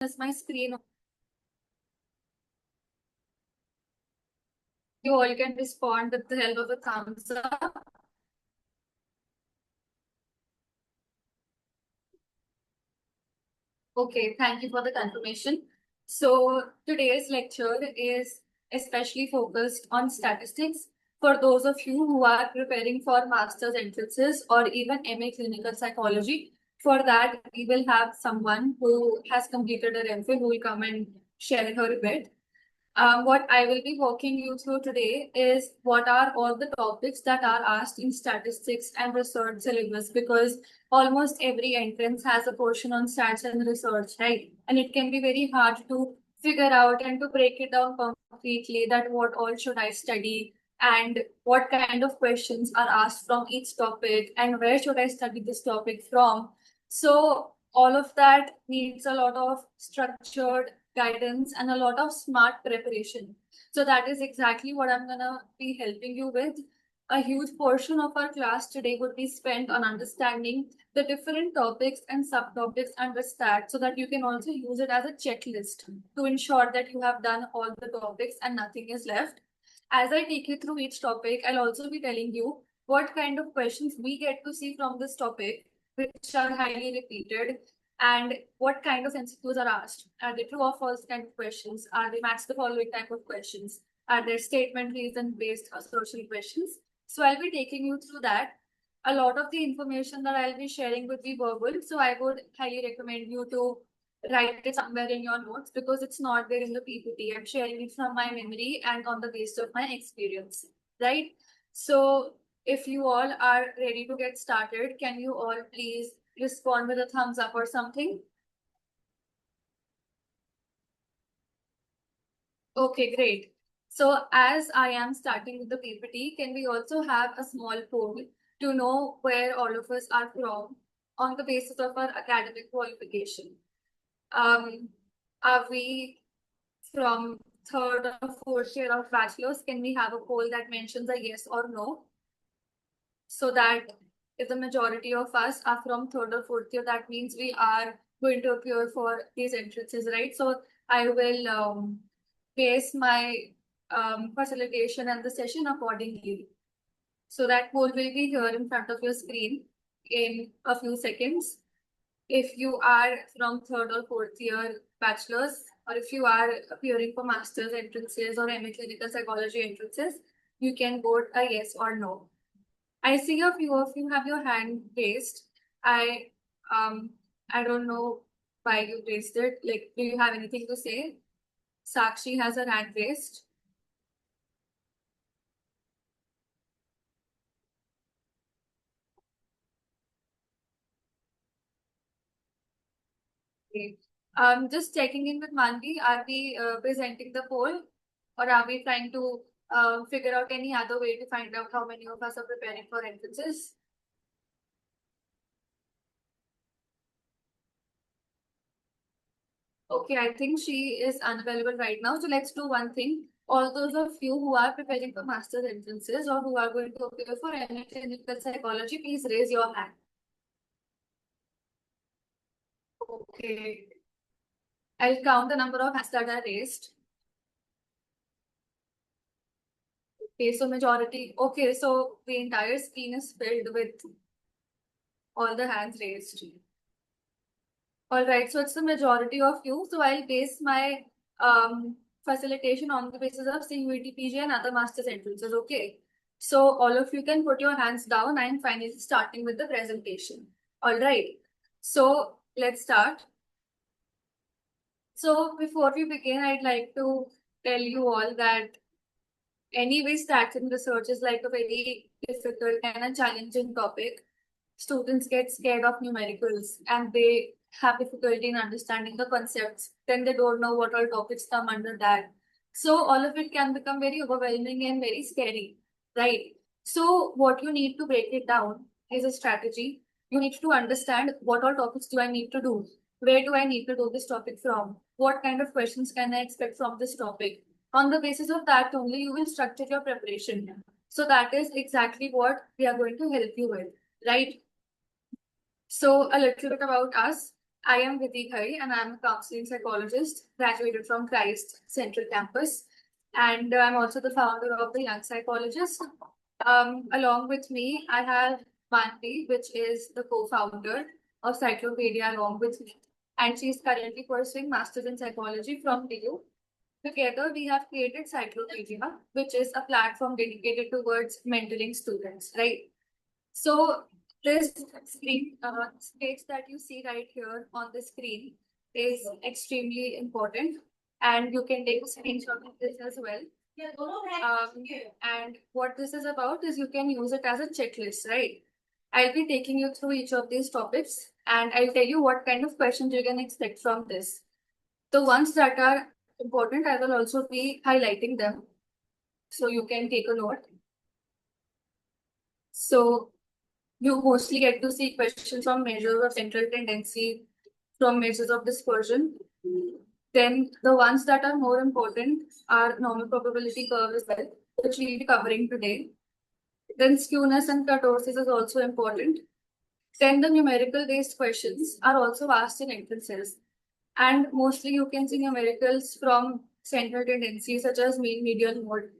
is my screen. You all can respond with the help of a thumbs up. Okay, thank you for the confirmation. So today's lecture is especially focused on statistics for those of you who are preparing for master's entrances or even MA clinical psychology. For that, we will have someone who has completed her MPhil who will come and share her bit. What I will be walking you through today is what are all the topics that are asked in statistics and research syllabus, because almost every entrance has a portion on stats and research, right? And it can be very hard to figure out and to break it down concretely that what all should I study and what kind of questions are asked from each topic and where should I study this topic from. So all of that needs a lot of structured guidance and a lot of smart preparation. So that is exactly what I'm gonna be helping you with. A huge portion of our class today would be spent on understanding the different topics and subtopics under STAT so that you can also use it as a checklist to ensure that you have done all the topics and nothing is left. As I take you through each topic, I'll also be telling you what kind of questions we get to see from this topic, which are highly repeated, and what kind of MCQs are asked. Are they true or false kind of questions? Are they match the following type of questions? Are there statement reason based social questions? So I'll be taking you through that. A lot of the information that I'll be sharing would be verbal. So I would highly recommend you to write it somewhere in your notes because it's not there in the PPT. I'm sharing it from my memory and on the basis of my experience, right? So if you all are ready to get started, can you all please respond with a thumbs up or something? Okay, great. So as I am starting with the PPT, can we also have a small poll to know where all of us are from on the basis of our academic qualification? Um, are we from third or fourth year of bachelor's? Can we have a poll that mentions a yes or no? So that if the majority of us are from third or fourth year, that means we are going to appear for these entrances, right? So I will base my facilitation and the session accordingly. So that poll will be here in front of your screen in a few seconds. If you are from third or fourth year bachelor's, or if you are appearing for master's entrances or MA clinical psychology entrances, you can vote a yes or no. I see a few of you have your hand raised. I um I don't know why you raised it. Like, do you have anything to say? Sakshi has her hand raised. Okay. Just checking in with Manvi. Are we presenting the poll, or are we trying to figure out any other way to find out how many of us are preparing for entrances? Okay, I think she is unavailable right now. So let's do one thing. All those of you who are preparing for master's entrances or who are going to appear for any clinical psychology, please raise your hand. Okay. I'll count the number of hands that are raised. Okay, so majority. Okay, so the entire screen is filled with all the hands raised. All right, so it's the majority of you. So I'll base my facilitation on the basis of CUET PG and other master's entrances. Okay. So all of you can put your hands down. I'm finally starting with the presentation. All right. So let's start. So before we begin, I'd like to tell you all that anyway, stats and research is like a very difficult and a challenging topic. Students get scared of numericals and they have difficulty in understanding the concepts. Then they don't know what all topics come under that. So all of it can become very overwhelming and very scary, right? So what you need to break it down is a strategy. You need to understand what all topics do I need to do? Where do I need to do this topic from? What kind of questions can I expect from this topic? On the basis of that only, you will structure your preparation. So that is exactly what we are going to help you with, right? So a little bit about us. I am Vidhi Ghai and I'm a counseling psychologist, graduated from Christ Central Campus. And I'm also the founder of the Young Psychologist. Along with me, I have Manvi, which is the co-founder of Cyclopedia along with me. And she's currently pursuing Masters in Psychology from DU. Together, we have created Cyclopedia, which is a platform dedicated towards mentoring students, right? So this page that you see right here on the screen is extremely important, and you can take a screenshot of this as well. And what this is about is you can use it as a checklist, right? I'll be taking you through each of these topics, and I'll tell you what kind of questions you can expect from this. The ones that are important, I will also be highlighting them, so you can take a note. So you mostly get to see questions from measures of central tendency, from measures of dispersion. Then the ones that are more important are normal probability curve as well, which we'll be covering today. Then skewness and kurtosis is also important. Then the numerical based questions are also asked in entrances. And mostly you can see numericals from central tendencies such as mean, median, mode.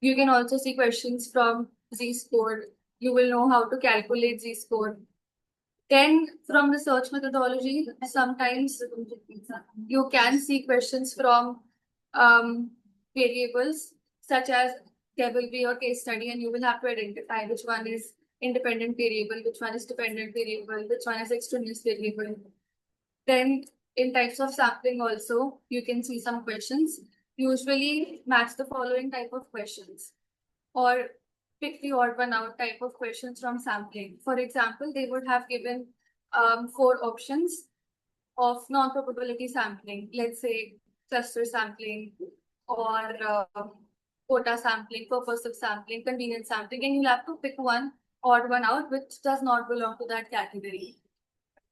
You can also see questions from z-score. You will know how to calculate z-score. Then from research methodology, sometimes you can see questions from variables such as there will be a case study and you will have to identify which one is independent variable, which one is dependent variable, which one is extraneous variable. Then in types of sampling also, you can see some questions. Usually match the following type of questions or pick the odd one out type of questions from sampling. For example, they would have given 4 options of non-probability sampling, let's say cluster sampling or quota sampling, purposive sampling, convenience sampling, and you'll have to pick one odd one out which does not belong to that category.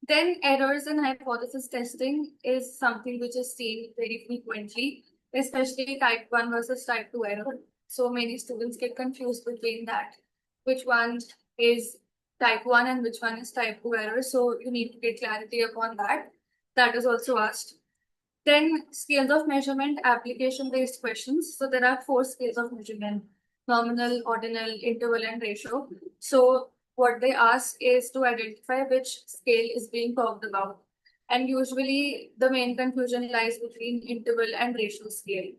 Then errors in hypothesis testing is something which is seen very frequently, especially type 1 versus type 2 error. So many students get confused between that. Which one is type 1 and which one is type 2 error. So you need to get clarity upon that. That is also asked. Then scales of measurement, application-based questions. So there are 4 scales of measurement: nominal, ordinal, interval, and ratio. So what they ask is to identify which scale is being talked about. And usually the main confusion lies between interval and ratio scale.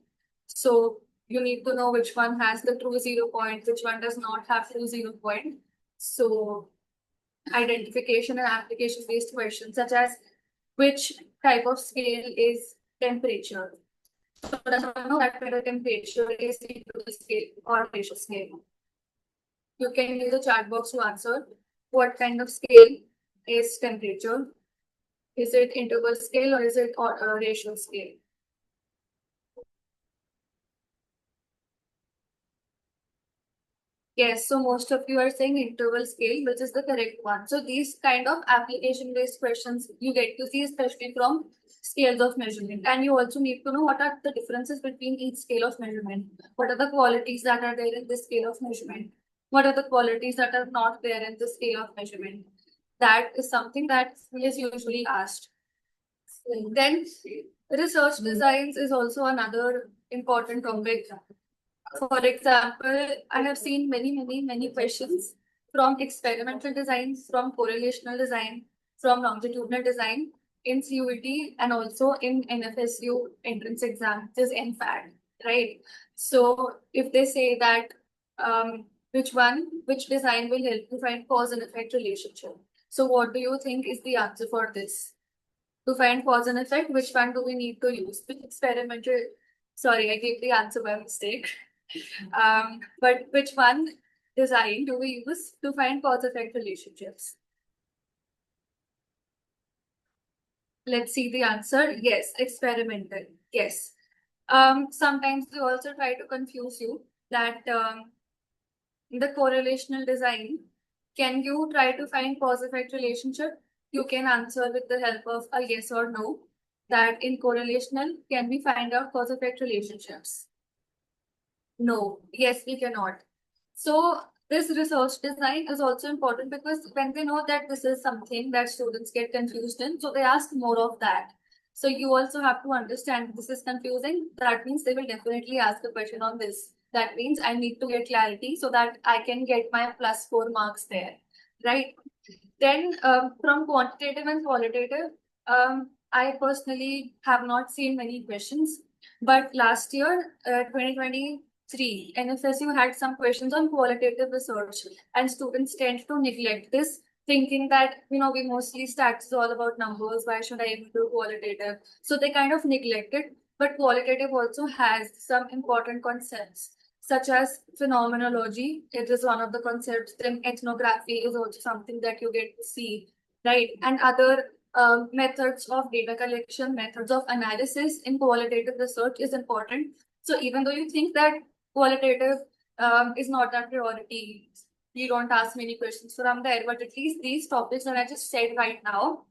So you need to know which one has the true 0 point, which one does not have true 0 point. So identification and application based questions such as which type of scale is temperature. So does one know that whether temperature is interval scale or ratio scale? You can use the chat box to answer what kind of scale is temperature. Is it interval scale or is it ratio scale? Yes, so most of you are saying interval scale, which is the correct one. So these kind of application-based questions you get to see, especially from scales of measurement. And you also need to know what are the differences between each scale of measurement. What are the qualities that are there in this scale of measurement? What are the qualities that are not there in the scale of measurement? That is something that is usually asked. Then research designs is also another important topic. For example, I have seen many questions from experimental design, from correlational design, from longitudinal design in CUET and also in NFSU entrance exam, which is NFAD, right? So if they say that which design will help to find cause and effect relationship. So what do you think is the answer for this? To find cause and effect, which one do we need to use? Which experimental, sorry, I gave the answer by mistake. But which one design do we use to find cause-effect relationships? Let's see the answer. Yes, experimental. Yes. Sometimes they also try to confuse you that the correlational design, can you try to find cause-effect relationship? You can answer with the help of a yes or no. That in correlational, can we find out cause-effect relationships? No. Yes, we cannot. So This research design is also important because when they know that this is something that students get confused in, so they ask more of that. So you also have to understand this is confusing. That means they will definitely ask a question on this. That means I need to get clarity so that I can get my +4 marks there, right? Then from quantitative and qualitative, I personally have not seen many questions, but last year, 2023, NFSU had some questions on qualitative research, and students tend to neglect this, thinking that we mostly stats is all about numbers. Why should I even do qualitative? So they kind of neglect it. But qualitative also has some important concepts such as phenomenology. It is one of the concepts. Then ethnography is also something that you get to see, right? And other methods of data collection, methods of analysis in qualitative research is important. So even though you think that qualitative is not a priority, you don't ask many questions from there, but at least these topics that I just said right now,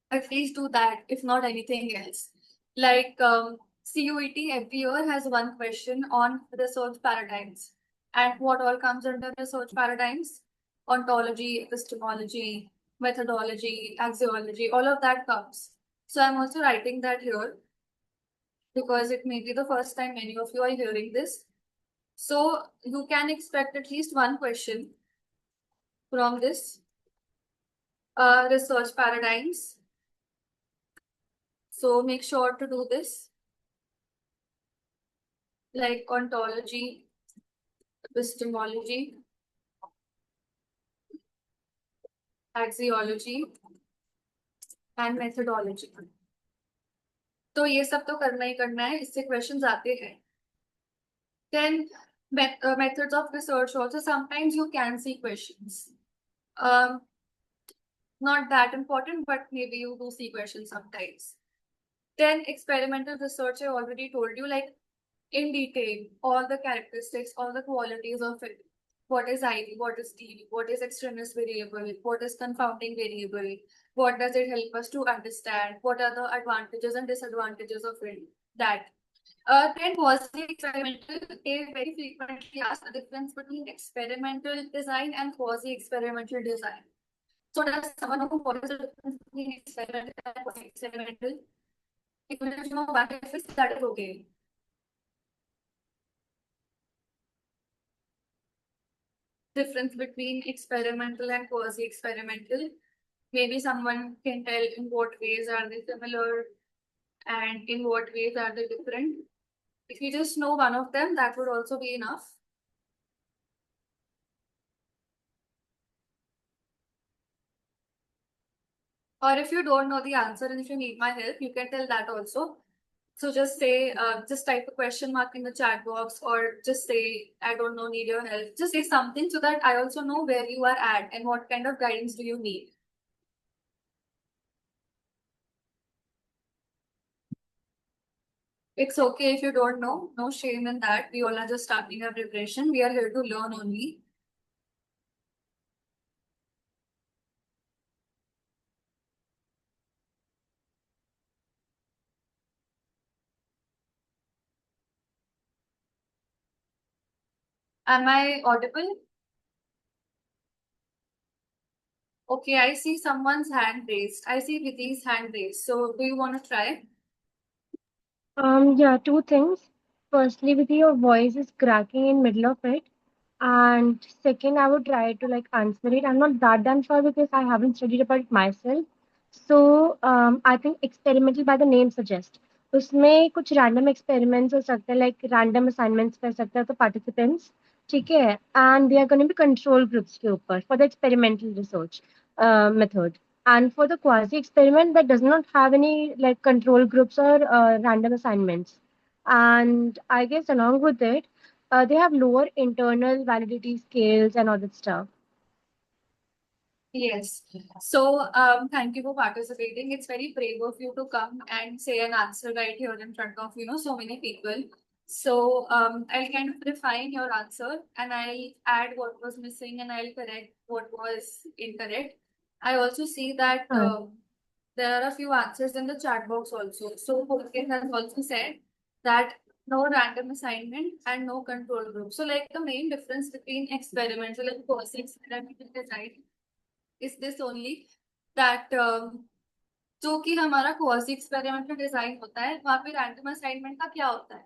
at least do that, if not anything else. Like CUET every year has one question on research paradigms. And what all comes under research paradigms? Ontology, epistemology, methodology, axiology, all of that comes. So I'm also writing that here because it may be the first time many of you are hearing this. So you can expect at least one question from this research paradigms. So make sure to do this, like ontology, epistemology, axiology and methodology. तो ये सब तो करना ही करना है, इससे questions आते हैं. Then methods of research also, sometimes you can see questions. Um, Not that important, but maybe you do see questions sometimes. Then experimental research, I already told you, like in detail, all the characteristics, all the qualities of it. What is ID? What is TD? What is extraneous variable? What is confounding variable? What does it help us to understand? What are the advantages and disadvantages of it? That. Then quasi-experimental, they very frequently ask the difference between experimental design and quasi-experimental design. So does someone know what is the difference between experimental and quasi-experimental? Even if you know one difference, that is okay. Difference between experimental and quasi-experimental. Maybe someone can tell in what ways are they similar and in what ways are they different. If you just know one of them, that would also be enough. Or if you don't know the answer and if you need my help, you can tell that also. So just say, just type a question mark in the chat box or just say, I don't know, need your help. Just say something so that I also know where you are at and what kind of guidance do you need. It's okay if you don't know, no shame in that. We all are just starting our preparation. We are here to learn only. Am I audible? Okay, I see someone's hand raised. I see Vidhi's hand raised. So do you want to try? Yeah, two things. Firstly, with your voice is cracking in middle of it, and second, I would try to like answer it. I'm not that damn sure because I haven't studied about it myself. So, I think experimental by the name suggests. उसमें कुछ random experiments हो सकते हैं, like random assignments कर सकते हैं तो participants, ठीक है? And they are going to be control groups के ऊपर for the experimental research method. And for the quasi experiment, that does not have any like control groups or random assignments. And I guess along with it, they have lower internal validity scales and all that stuff. Yes. So, thank you for participating. It's very brave of you to come and say an answer right here in front of, so many people. So, I'll kind of refine your answer and I'll add what was missing and I'll correct what was incorrect. I also see that Huh. there are a few answers in the chat box also. So, Pulkit has also said that no random assignment, and no control group. So like the main difference between experimental and quasi-experimental design is this only that जो कि हमारा quasi experimental design होता है वहाँ पे random assignment का क्या होता है?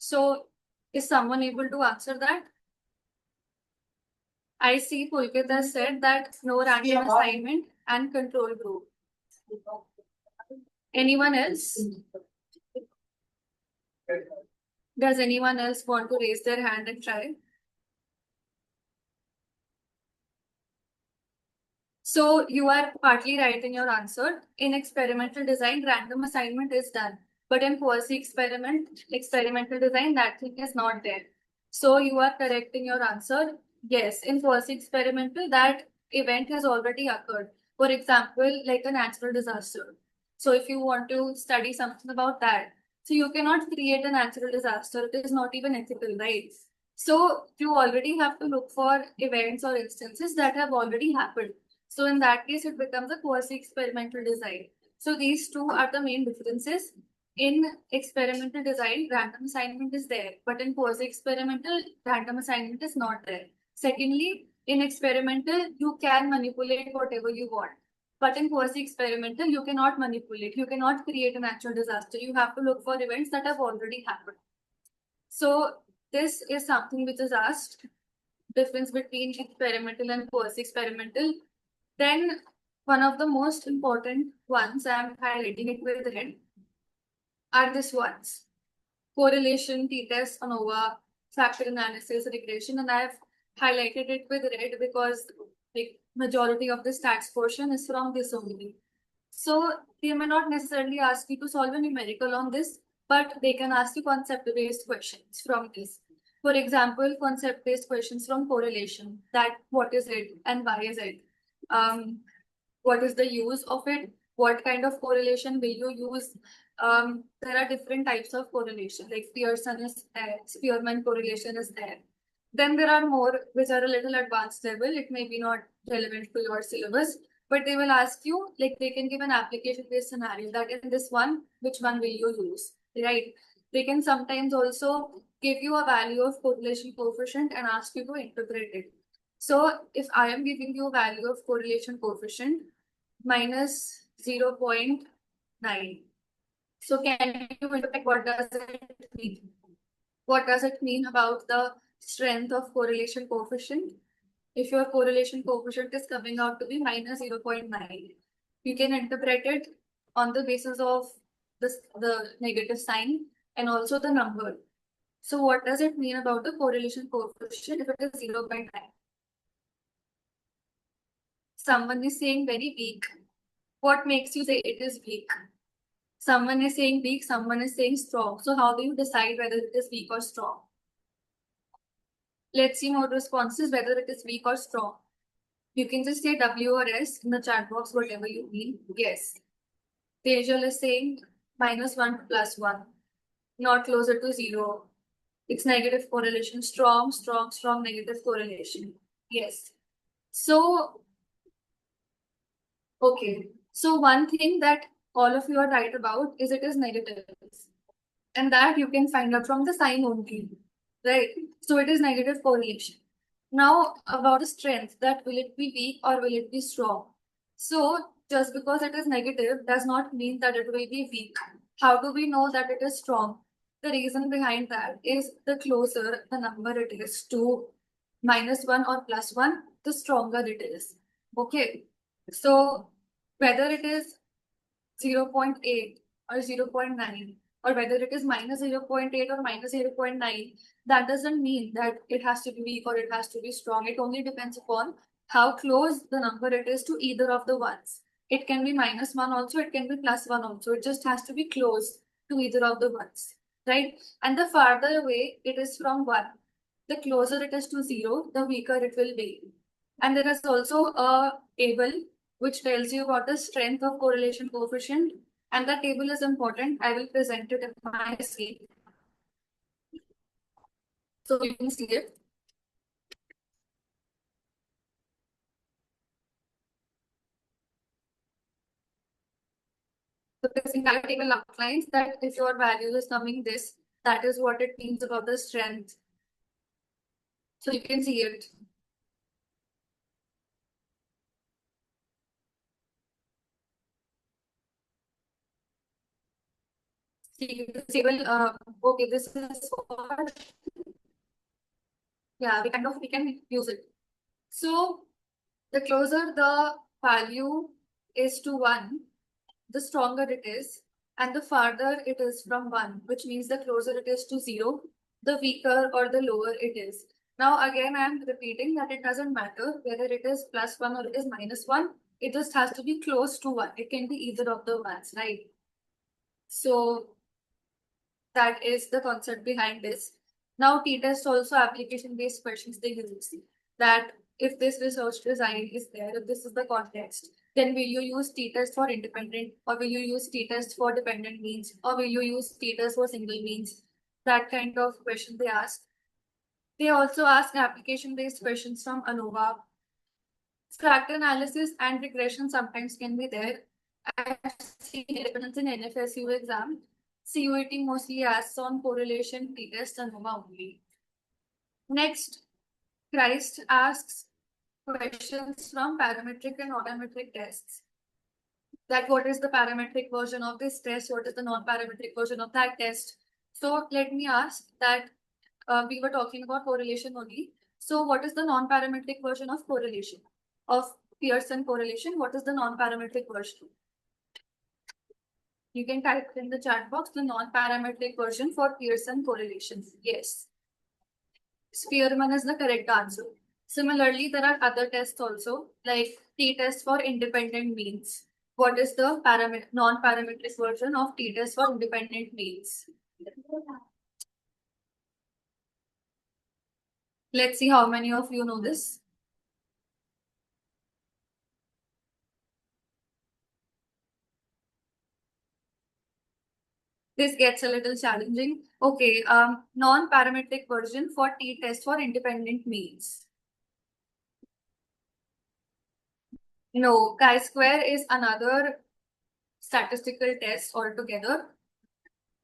So is someone able to answer that? I see Pulkit has said that no random assignment and control group. Anyone else? Does anyone else want to raise their hand and try? So you are partly right in your answer. In experimental design, random assignment is done. But in experimental design, that thing is not there. So you are correct in your answer. Yes, in quasi-experimental, that event has already occurred. For example, like a natural disaster. So if you want to study something about that, so you cannot create a natural disaster. It is not even ethical, right? So you already have to look for events or instances that have already happened. So in that case, it becomes a quasi-experimental design. So these two are the main differences. In experimental design, random assignment is there, but in quasi-experimental, random assignment is not there. Secondly, in experimental, you can manipulate whatever you want. But in quasi-experimental, you cannot manipulate. You cannot create a natural disaster. You have to look for events that have already happened. So this is something which is asked, difference between experimental and quasi-experimental. Then one of the most important ones, I'm highlighting it with red, are these ones. Correlation, t-test, ANOVA, factor analysis, regression, and I've highlighted it with red because the majority of the stats portion is from this only. So they may not necessarily ask you to solve a numerical on this, but they can ask you concept-based questions from this. For example, concept-based questions from correlation, that what is it and why is it? What is the use of it? What kind of correlation will you use? There are different types of correlation, like Pearson is there, Spearman correlation is there. Then there are more which are a little advanced level. It may be not relevant to your syllabus, but they will ask you, like they can give an application-based scenario that in this one, which one will you use, right? They can sometimes also give you a value of correlation coefficient and ask you to interpret it. So if I am giving you a value of correlation coefficient minus 0.9, so can you interpret what does it mean? What does it mean about the strength of correlation coefficient? If your correlation coefficient is coming out to be minus 0.9, you can interpret it on the basis of the negative sign and also the number. So what does it mean about the correlation coefficient if it is 0.9? Someone is saying very weak. What makes you say it is weak? Someone is saying weak, someone is saying strong. So how do you decide whether it is weak or strong? Let's see more responses, whether it is weak or strong. You can just say W or S in the chat box, whatever you mean. Yes. Tejal is saying -1 to +1, not closer to 0. It's negative correlation, strong, strong, strong negative correlation. Yes. So, okay. So one thing that all of you are right about is it is negative. And that you can find out from the sign only, right? So it is negative correlation. Now about the strength, that will it be weak or will it be strong? So just because it is negative does not mean that it will be weak. How do we know that it is strong? The reason behind that is the closer the number it is to -1 or +1, the stronger it is. Okay. So whether it is 0.8 or 0.9, or whether it is minus 0.8 or minus 0.9, that doesn't mean that it has to be weak or it has to be strong. It only depends upon how close the number it is to either of the ones. It can be -1 also, it can be +1 also. It just has to be close to either of the ones. right? And the farther away it is from 1, the closer it is to 0, the weaker it will be. And there is also a table which tells you about the strength of correlation coefficient. And that table is important. I will present it in my screen so you can see it. So this entire table outlines that if your value is coming this, that is what it means about the strength. So you can see it. See this table. Okay, this is for, yeah, we can use it. So the closer the value is to 1, the stronger it is, and the farther it is from 1, which means the closer it is to 0, the weaker or the lower it is. Now, again, I am repeating that it doesn't matter whether it is +1 or it is -1, it just has to be close to 1. It can be either of the ones, right? So, that is the concept behind this. Now, t-test also application-based questions they use. That if this research design is there, if this is the context, then will you use t-test for independent, or will you use t-test for dependent means, or will you use t-test for single means? That kind of question they ask. They also ask application-based questions from ANOVA. Factor analysis and regression sometimes can be there. I've seen evidence in NFSU exam. CUET mostly asks on correlation, t-test, and ANOVA only. Next, Christ asks questions from parametric and autometric tests. That what is the parametric version of this test? What is the non-parametric version of that test? So let me ask that we were talking about correlation only. So what is the non-parametric version of correlation? Of Pearson correlation, what is the non-parametric version? You can type in the chat box the non-parametric version for Pearson correlation. Yes. Spearman is the correct answer. Similarly, there are other tests also, like t-test for independent means. What is the non-parametric version of t-test for independent means? Let's see how many of you know this. This gets a little challenging. Okay, non-parametric version for t-test for independent means. No, chi-square is another statistical test altogether.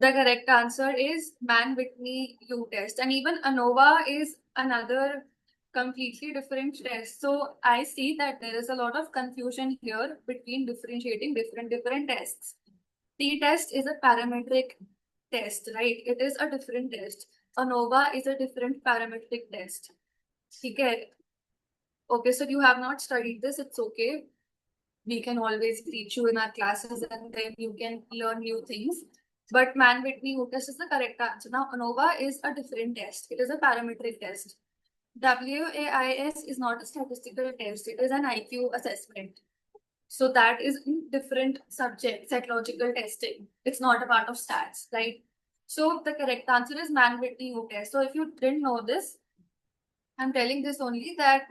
The correct answer is Mann-Whitney U-test. And even ANOVA is another completely different test. So I see that there is a lot of confusion here between differentiating different tests. T-test is a parametric test, right? It is a different test. ANOVA is a different parametric test. Okay. Okay, so you have not studied this, it's okay. We can always teach you in our classes and then you can learn new things. But Mann-Whitney test is the correct answer. Now, ANOVA is a different test. It is a parametric test. WAIS is not a statistical test. It is an IQ assessment. So that is in different subject, psychological testing. It's not a part of stats, right? So the correct answer is Mann-Whitney test. So if you didn't know this, I'm telling this only that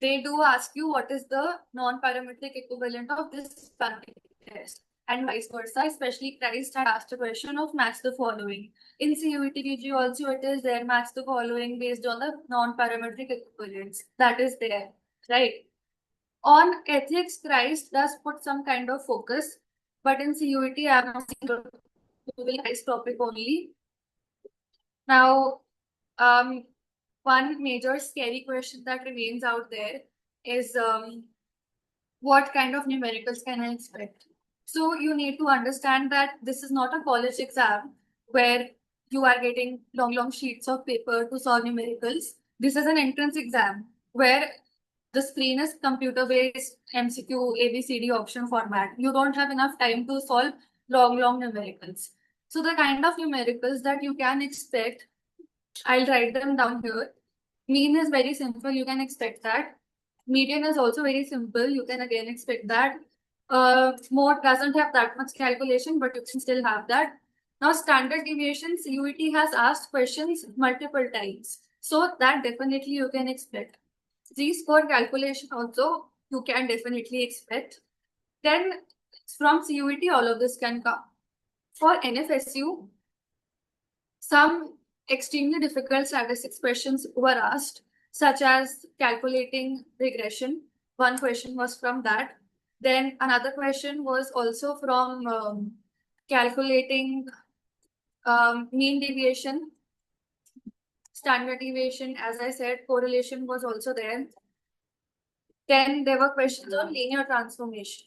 they do ask you what is the non-parametric equivalent of this parametric test and vice versa. Especially Christ had asked a question of match the following. In CUET also it is there match the following based on the non-parametric equivalents. That is there, right? On ethics, Christ does put some kind of focus, but in CUET I have not seen this topic only. Now, one major scary question that remains out there is what kind of numericals can I expect? So you need to understand that this is not a college exam where you are getting long sheets of paper to solve numericals. This is an entrance exam where the screen is computer-based MCQ ABCD option format. You don't have enough time to solve long numericals. So the kind of numericals that you can expect, I'll write them down here. Mean is very simple. You can expect that. Median is also very simple. You can again expect that. Mode doesn't have that much calculation, but you can still have that. Now, standard deviation, CUET has asked questions multiple times. So that definitely you can expect. Z-score calculation also you can definitely expect. Then from CUET, all of this can come. For NFSU, some extremely difficult statistics questions were asked, such as calculating regression. One question was from that. Then another question was also from calculating mean deviation, standard deviation. As I said, correlation was also there. Then there were questions on linear transformation,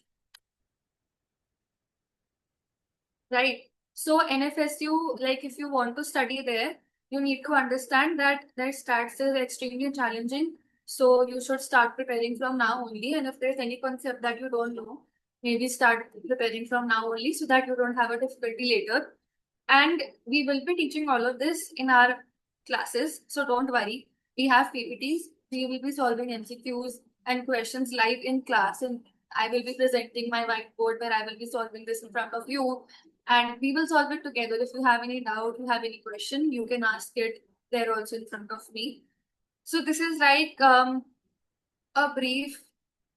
right? So NFSU, like if you want to study there, you need to understand that their stats is extremely challenging. So you should start preparing from now only. And if there's any concept that you don't know, maybe start preparing from now only so that you don't have a difficulty later. And we will be teaching all of this in our classes. So don't worry. We have PPTs. We will be solving MCQs and questions live in class. And I will be presenting my whiteboard where I will be solving this in front of you. And we will solve it together. If you have any doubt, you have any question, you can ask it there also in front of me. So this is like a brief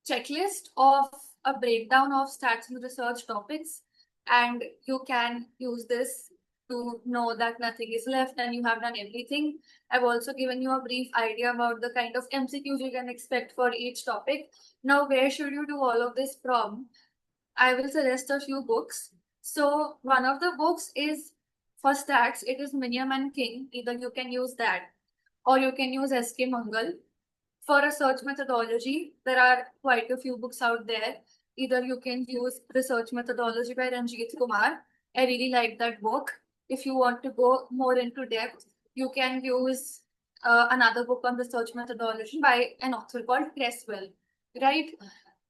checklist of a breakdown of stats and research topics, and you can use this to know that nothing is left and you have done everything. I've also given you a brief idea about the kind of MCQs you can expect for each topic. Now, where should you do all of this from? I will suggest a few books. So one of the books is for stats, it is Minium and King. Either you can use that or you can use SK Mangal. For research methodology, there are quite a few books out there. Either you can use Research Methodology by Ranjit Kumar. I really like that book. If you want to go more into depth, you can use another book on research methodology by an author called Creswell. Right?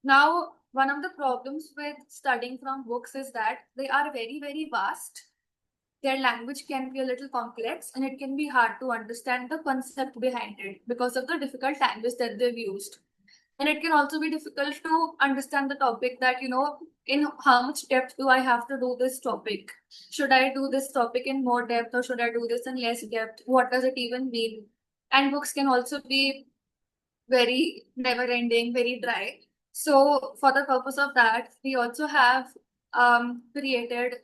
Now, one of the problems with studying from books is that they are very, very vast. Their language can be a little complex and it can be hard to understand the concept behind it because of the difficult language that they've used. And it can also be difficult to understand the topic that, in how much depth do I have to do this topic? Should I do this topic in more depth or should I do this in less depth? What does it even mean? And books can also be very never ending, very dry. So, for the purpose of that, we also have created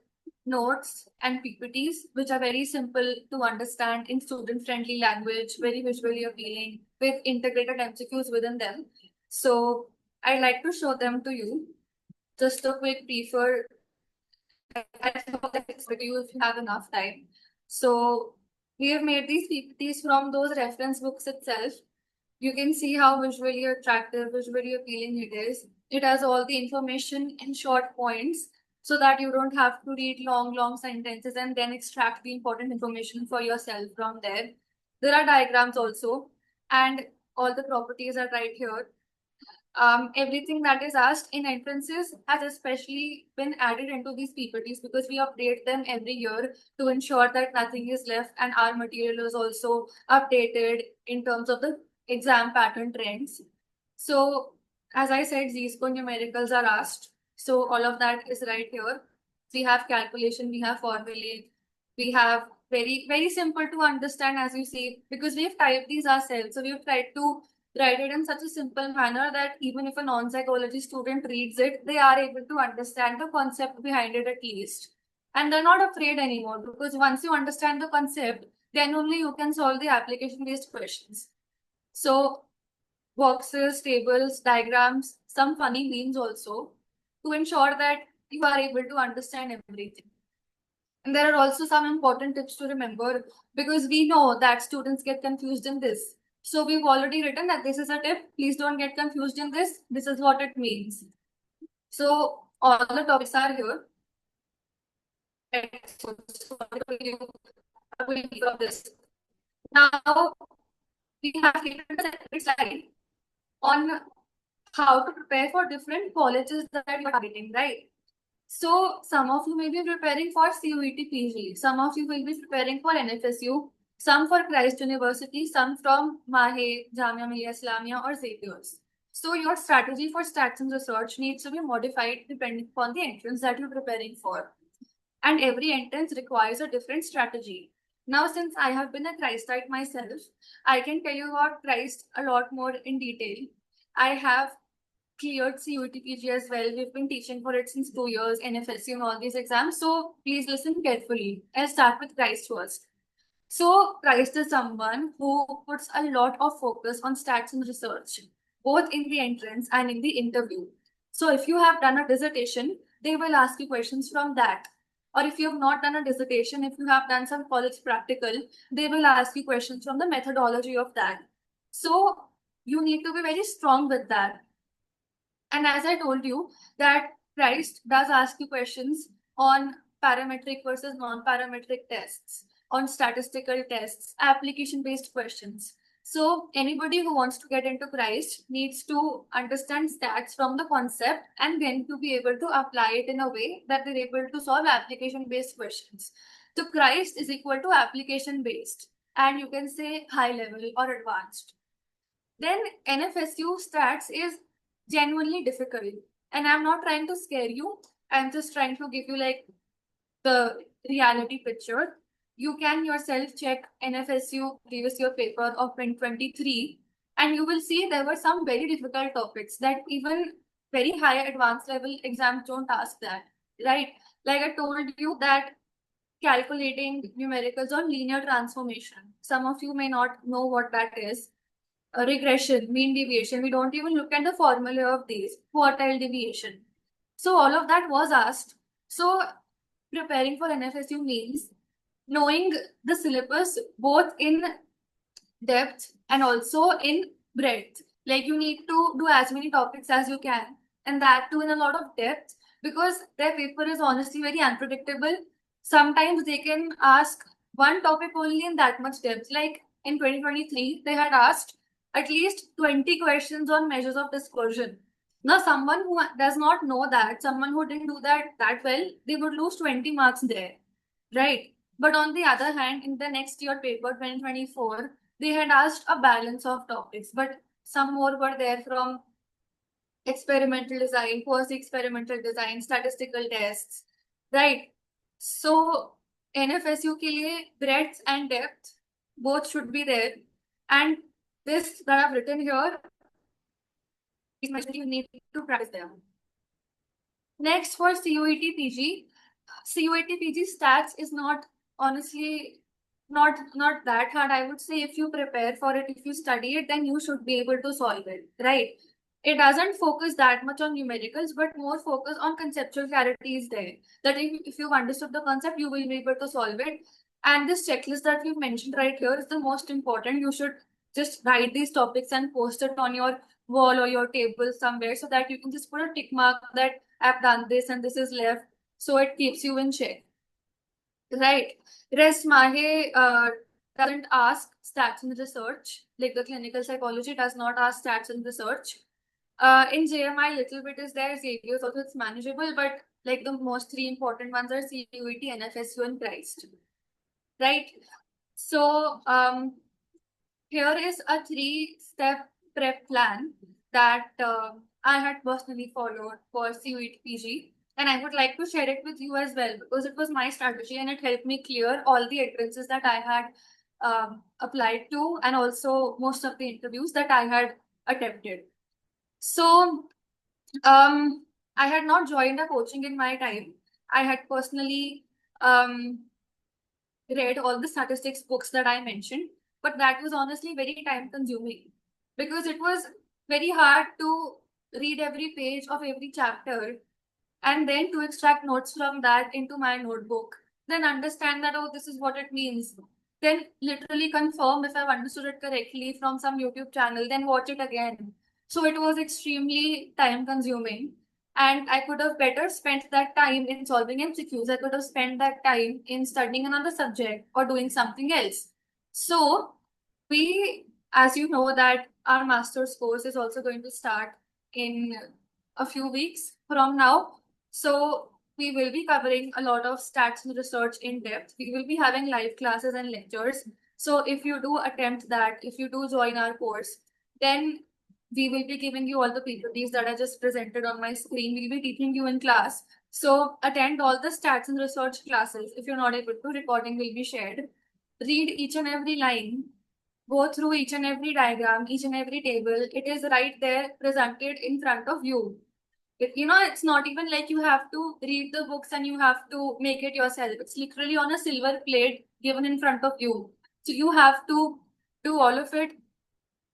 notes and PPTs, which are very simple to understand in student friendly language, very visually appealing, with integrated MCQs within them. So, I'd like to show them to you. Just a quick briefer. I know that it's with you if you have enough time. So, we have made these PPTs from those reference books itself. You can see how visually attractive, visually appealing it is. It has all the information in short points so that you don't have to read long, long sentences and then extract the important information for yourself from there. There are diagrams also, and all the properties are right here. Everything that is asked in entrances has especially been added into these PPTs because we update them every year to ensure that nothing is left and our material is also updated in terms of the exam pattern trends. So, as I said, Z-score numericals are asked. So, all of that is right here. We have calculation, we have formulae, we have very, very simple to understand as you see, because we've typed these ourselves. So, we've tried to write it in such a simple manner that even if a non-psychology student reads it, they are able to understand the concept behind it at least. And they're not afraid anymore because once you understand the concept, then only you can solve the application-based questions. So boxes, tables, diagrams, some funny memes also to ensure that you are able to understand everything. And there are also some important tips to remember because we know that students get confused in this. So we've already written that this is a tip. Please don't get confused in this. This is what it means. So all the topics are here. So a brief of this. Now we have created a separate slide on how to prepare for different colleges that you're targeting, right? So some of you may be preparing for CUET PG, some of you will be preparing for NFSU, some for Christ University, some from Mahe, Jamia Millia Islamia or Xavier's. So your strategy for stats and research needs to be modified depending upon the entrance that you're preparing for. and every entrance requires a different strategy. Now, since I have been a Christite myself, I can tell you about Christ a lot more in detail. I have cleared CUTPG as well. We've been teaching for it since 2 years, NFSU and all these exams. So please listen carefully. I'll start with Christ first. So Christ is someone who puts a lot of focus on stats and research, both in the entrance and in the interview. So if you have done a dissertation, they will ask you questions from that. Or if you have not done a dissertation, if you have done some college practical, they will ask you questions from the methodology of that. So you need to be very strong with that. And as I told you, that Christ does ask you questions on parametric versus non-parametric tests, on statistical tests, application-based questions. So anybody who wants to get into Christ needs to understand stats from the concept and then to be able to apply it in a way that they're able to solve application-based questions. So Christ is equal to application-based, and you can say high level or advanced. Then NFSU stats is genuinely difficult. And I'm not trying to scare you. I'm just trying to give you like the reality picture. You can yourself check NFSU previous year paper of 2023, and you will see there were some very difficult topics that even very high advanced level exams don't ask that, right? Like I told you that calculating numericals on linear transformation. Some of you may not know what that is. Regression, mean deviation. We don't even look at the formula of these, quartile deviation. So all of that was asked. So preparing for NFSU means knowing the syllabus both in depth and also in breadth. Like you need to do as many topics as you can, and that too in a lot of depth, because their paper is honestly very unpredictable. Sometimes they can ask one topic only in that much depth. Like in 2023, they had asked at least 20 questions on measures of dispersion. Now, someone who does not know that, someone who didn't do that well, they would lose 20 marks there, right? But on the other hand, in the next year paper, 2024, they had asked a balance of topics, but some more were there from experimental design, post-experimental design, statistical tests, right? So NFSU के लिए breadth and depth both should be there, and this that I've written here is you need to practice them. Next for CUET PG, CUET PG stats is not honestly not that hard. I would say if you prepare for it, if you study it, then you should be able to solve it, right? It doesn't focus that much on numericals, but more focus on conceptual clarity is there. That if you've understood the concept, you will be able to solve it. And this checklist that we've mentioned right here is the most important. You should just write these topics and post it on your wall or your table somewhere so that you can just put a tick mark that I've done this and this is left. So it keeps you in check. Right. Rest Mahe doesn't ask stats and research. Like the clinical psychology does not ask stats and research. In JMI, little bit is there. Xavier's also it's manageable, but like the most three important ones are CUET, NFSU, and Christ. Right. So here is a 3-step prep plan that I had personally followed for CUET PG. And I would like to share it with you as well because it was my strategy and it helped me clear all the entrances that I had applied to and also most of the interviews that I had attempted. So I had not joined a coaching in my time. I had personally read all the statistics books that I mentioned, but that was honestly very time consuming because it was very hard to read every page of every chapter and then to extract notes from that into my notebook, then understand that, oh, this is what it means. Then literally confirm if I've understood it correctly from some YouTube channel, then watch it again. So it was extremely time consuming. And I could have better spent that time in solving MCQs. I could have spent that time in studying another subject or doing something else. So we, as you know, that our master's course is also going to start in a few weeks from now. So we will be covering a lot of stats and research in depth. We will be having live classes and lectures. So if you do attempt that, if you do join our course, then we will be giving you all the PPTs that I just presented on my screen. We'll be teaching you in class. So attend all the stats and research classes. If you're not able to, recording will be shared. Read each and every line. Go through each and every diagram, each and every table. It is right there presented in front of you. It's not even like you have to read the books and you have to make it yourself. It's literally on a silver plate given in front of you. So you have to do all of it.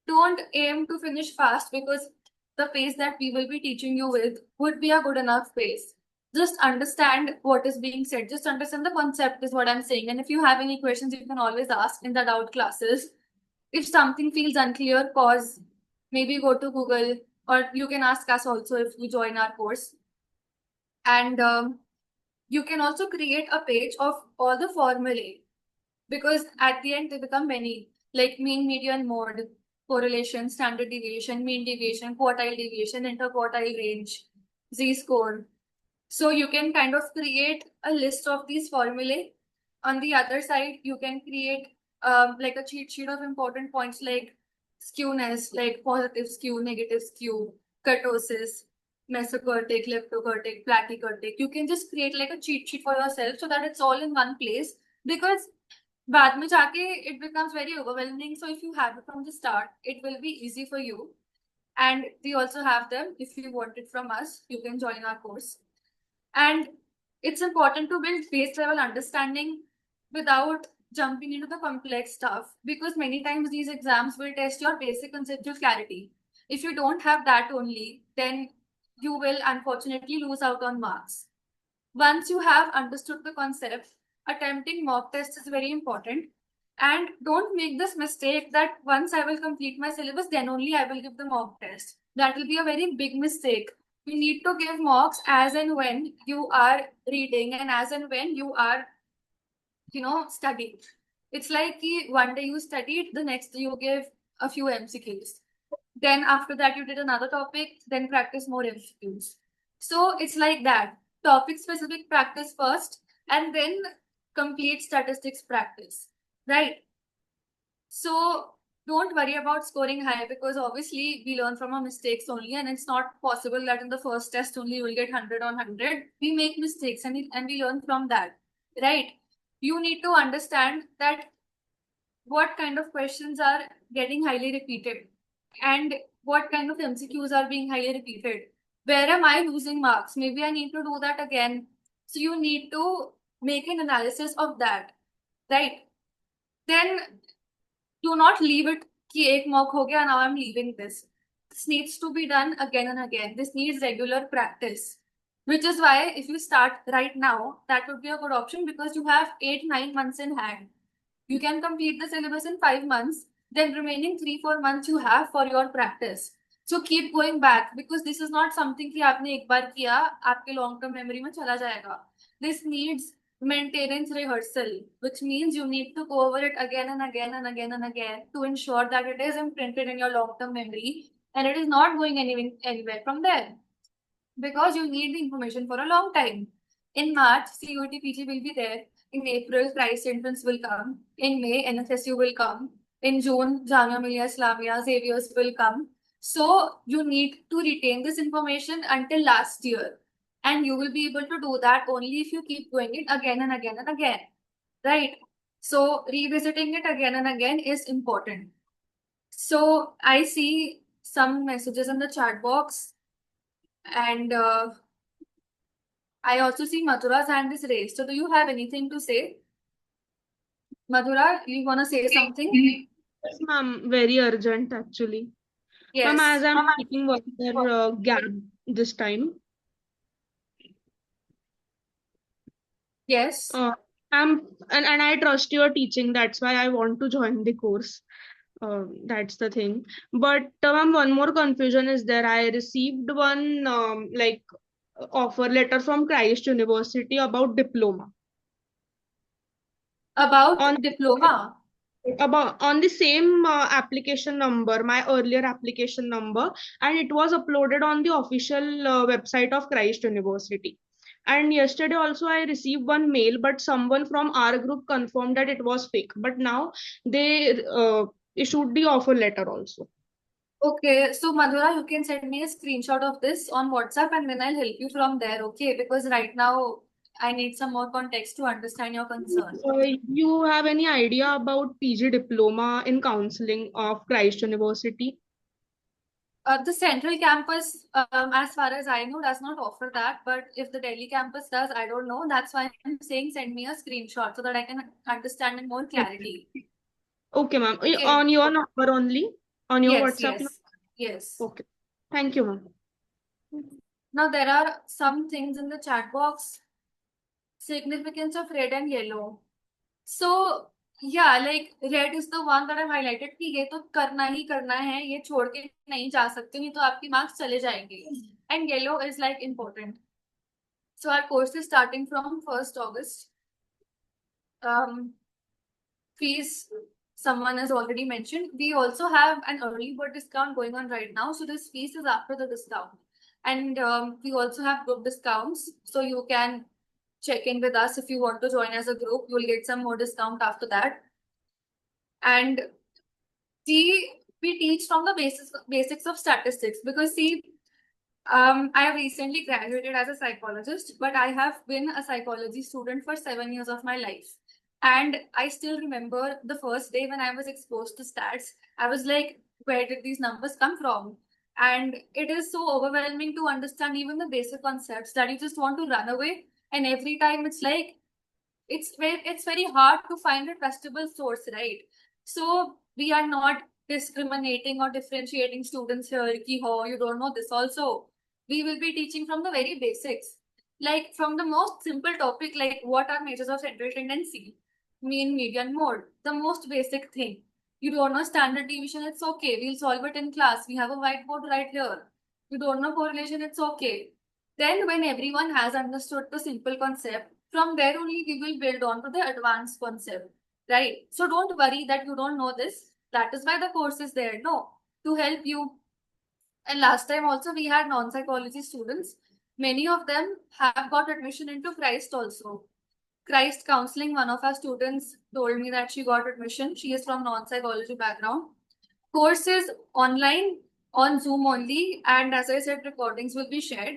Don't aim to finish fast because the pace that we will be teaching you with would be a good enough pace. Just understand what is being said. Just understand the concept is what I'm saying. And if you have any questions, you can always ask in the doubt classes. If something feels unclear, pause, maybe go to Google, or you can ask us also if you join our course. And you can also create a page of all the formulae because at the end they become many, like mean, median, mode, correlation, standard deviation, mean deviation, quartile deviation, interquartile range, z-score. So you can kind of create a list of these formulae. On the other side, you can create like a cheat sheet of important points like skewness, like positive skew, negative skew, kurtosis, mesokurtic, leptokurtic, platykurtic. You can just create like a cheat sheet for yourself so that it's all in one place because बाद में जाके it becomes very overwhelming. So if you have it from the start, it will be easy for you. And we also have them. If you want it from us, you can join our course. And it's important to build base level understanding without jumping into the complex stuff because many times these exams will test your basic conceptual clarity. If you don't have that only, then you will unfortunately lose out on marks. Once you have understood the concept, attempting mock tests is very important. And don't make this mistake that once I will complete my syllabus, then only I will give the mock test. That will be a very big mistake. You need to give mocks as and when you are reading and as and when you are, studying. It's like one day you studied, the next day you give a few MCQs. Then after that, you did another topic, then practice more MCQs. So it's like that. Topic specific practice first, and then complete statistics practice. Right? So don't worry about scoring high because obviously we learn from our mistakes only, and it's not possible that in the first test only you will get 100 on 100. We make mistakes and we learn from that. Right? You need to understand that what kind of questions are getting highly repeated and what kind of MCQs are being highly repeated. Where am I losing marks? Maybe I need to do that again. So you need to make an analysis of that, right? Then do not leave it कि एक mock हो गया, now I'm leaving this. This needs to be done again and again. This needs regular practice. Which is why if you start right now, that would be a good option because you have 8-9 months in hand. You can complete the syllabus in 5 months, then remaining 3-4 months you have for your practice. So keep going back because this is not something कि आपने एक बार किया आपके long term memory में चला जाएगा. This needs maintenance rehearsal, which means you need to go over it again and again and again and again to ensure that it is imprinted in your long term memory and it is not going anywhere from there because you need the information for a long time. In March, CUT PG will be there. In April, Christ entrance will come. In May, NSSU will come. In June, Jamia Millia Islamia, Xavier's will come. So you need to retain this information until last year. And you will be able to do that only if you keep doing it again and again and again. Right? So revisiting it again and again is important. So I see some messages in the chat box and I also see Madhura's hand is raised. So do you have anything to say? Madhura, you want to say something? Yes, ma'am, very urgent actually. Ma'am, Yes. as I'm taking one more gap this time. Yes. And I trust your teaching. That's why I want to join the course. That's the thing. But ma'am, one more confusion is there. I received one offer letter from Christ University about diploma. About diploma? About on the same application number, my earlier application number, and it was uploaded on the official website of Christ University. And yesterday also I received one mail, but someone from our group confirmed that it was fake. But now they issued the offer letter also. Okay, so Madhura, you can send me a screenshot of this on WhatsApp and then I'll help you from there, okay? Because right now I need some more context to understand your concern. You have any idea about PG diploma in counseling of Christ University? The central campus, as far as I know, does not offer that. But if the Delhi campus does, I don't know. That's why I'm saying send me a screenshot so that I can understand in more clarity. Okay, ma'am. Okay. On your number only? On your Yes, WhatsApp number? yes, yes. Okay. Thank you, ma'am. Now there are some things in the chat box. Significance of red and yellow. So yeah, like red is the one that I've highlighted कि ये तो करना ही करना है, ये छोड़ के नहीं जा सकते, नहीं तो आपके मार्क्स चले जाएंगे. And yellow is like important. So our course is starting from 1st August. Fees, someone has already mentioned. We also have an early bird discount going on right now. So this fees is after the discount. And we also have group discounts. So you can check in with us if you want to join as a group. You'll get some more discount after that. And we teach from the basics of statistics because see, I have recently graduated as a psychologist, but I have been a psychology student for 7 years of my life. And I still remember the first day when I was exposed to stats. I was like, where did these numbers come from? And it is so overwhelming to understand even the basic concepts that you just want to run away. And every time it's like, it's very hard to find a trustable source, right? So we are not discriminating or differentiating students here. Ki, ho, you don't know this also. We will be teaching from the very basics, like from the most simple topic, like what are measures of central tendency, mean, median, mode, the most basic thing. You don't know standard deviation, it's okay. We'll solve it in class. We have a whiteboard right here. You don't know correlation, it's okay. Then when everyone has understood the simple concept, from there only we will build on to the advanced concept, right? So don't worry that you don't know this. That is why the course is there. No, to help you. And last time also we had non-psychology students. Many of them have got admission into Christ also. Christ Counseling, one of our students told me that she got admission. She is from non-psychology background. Course is online on Zoom only, and as I said, recordings will be shared.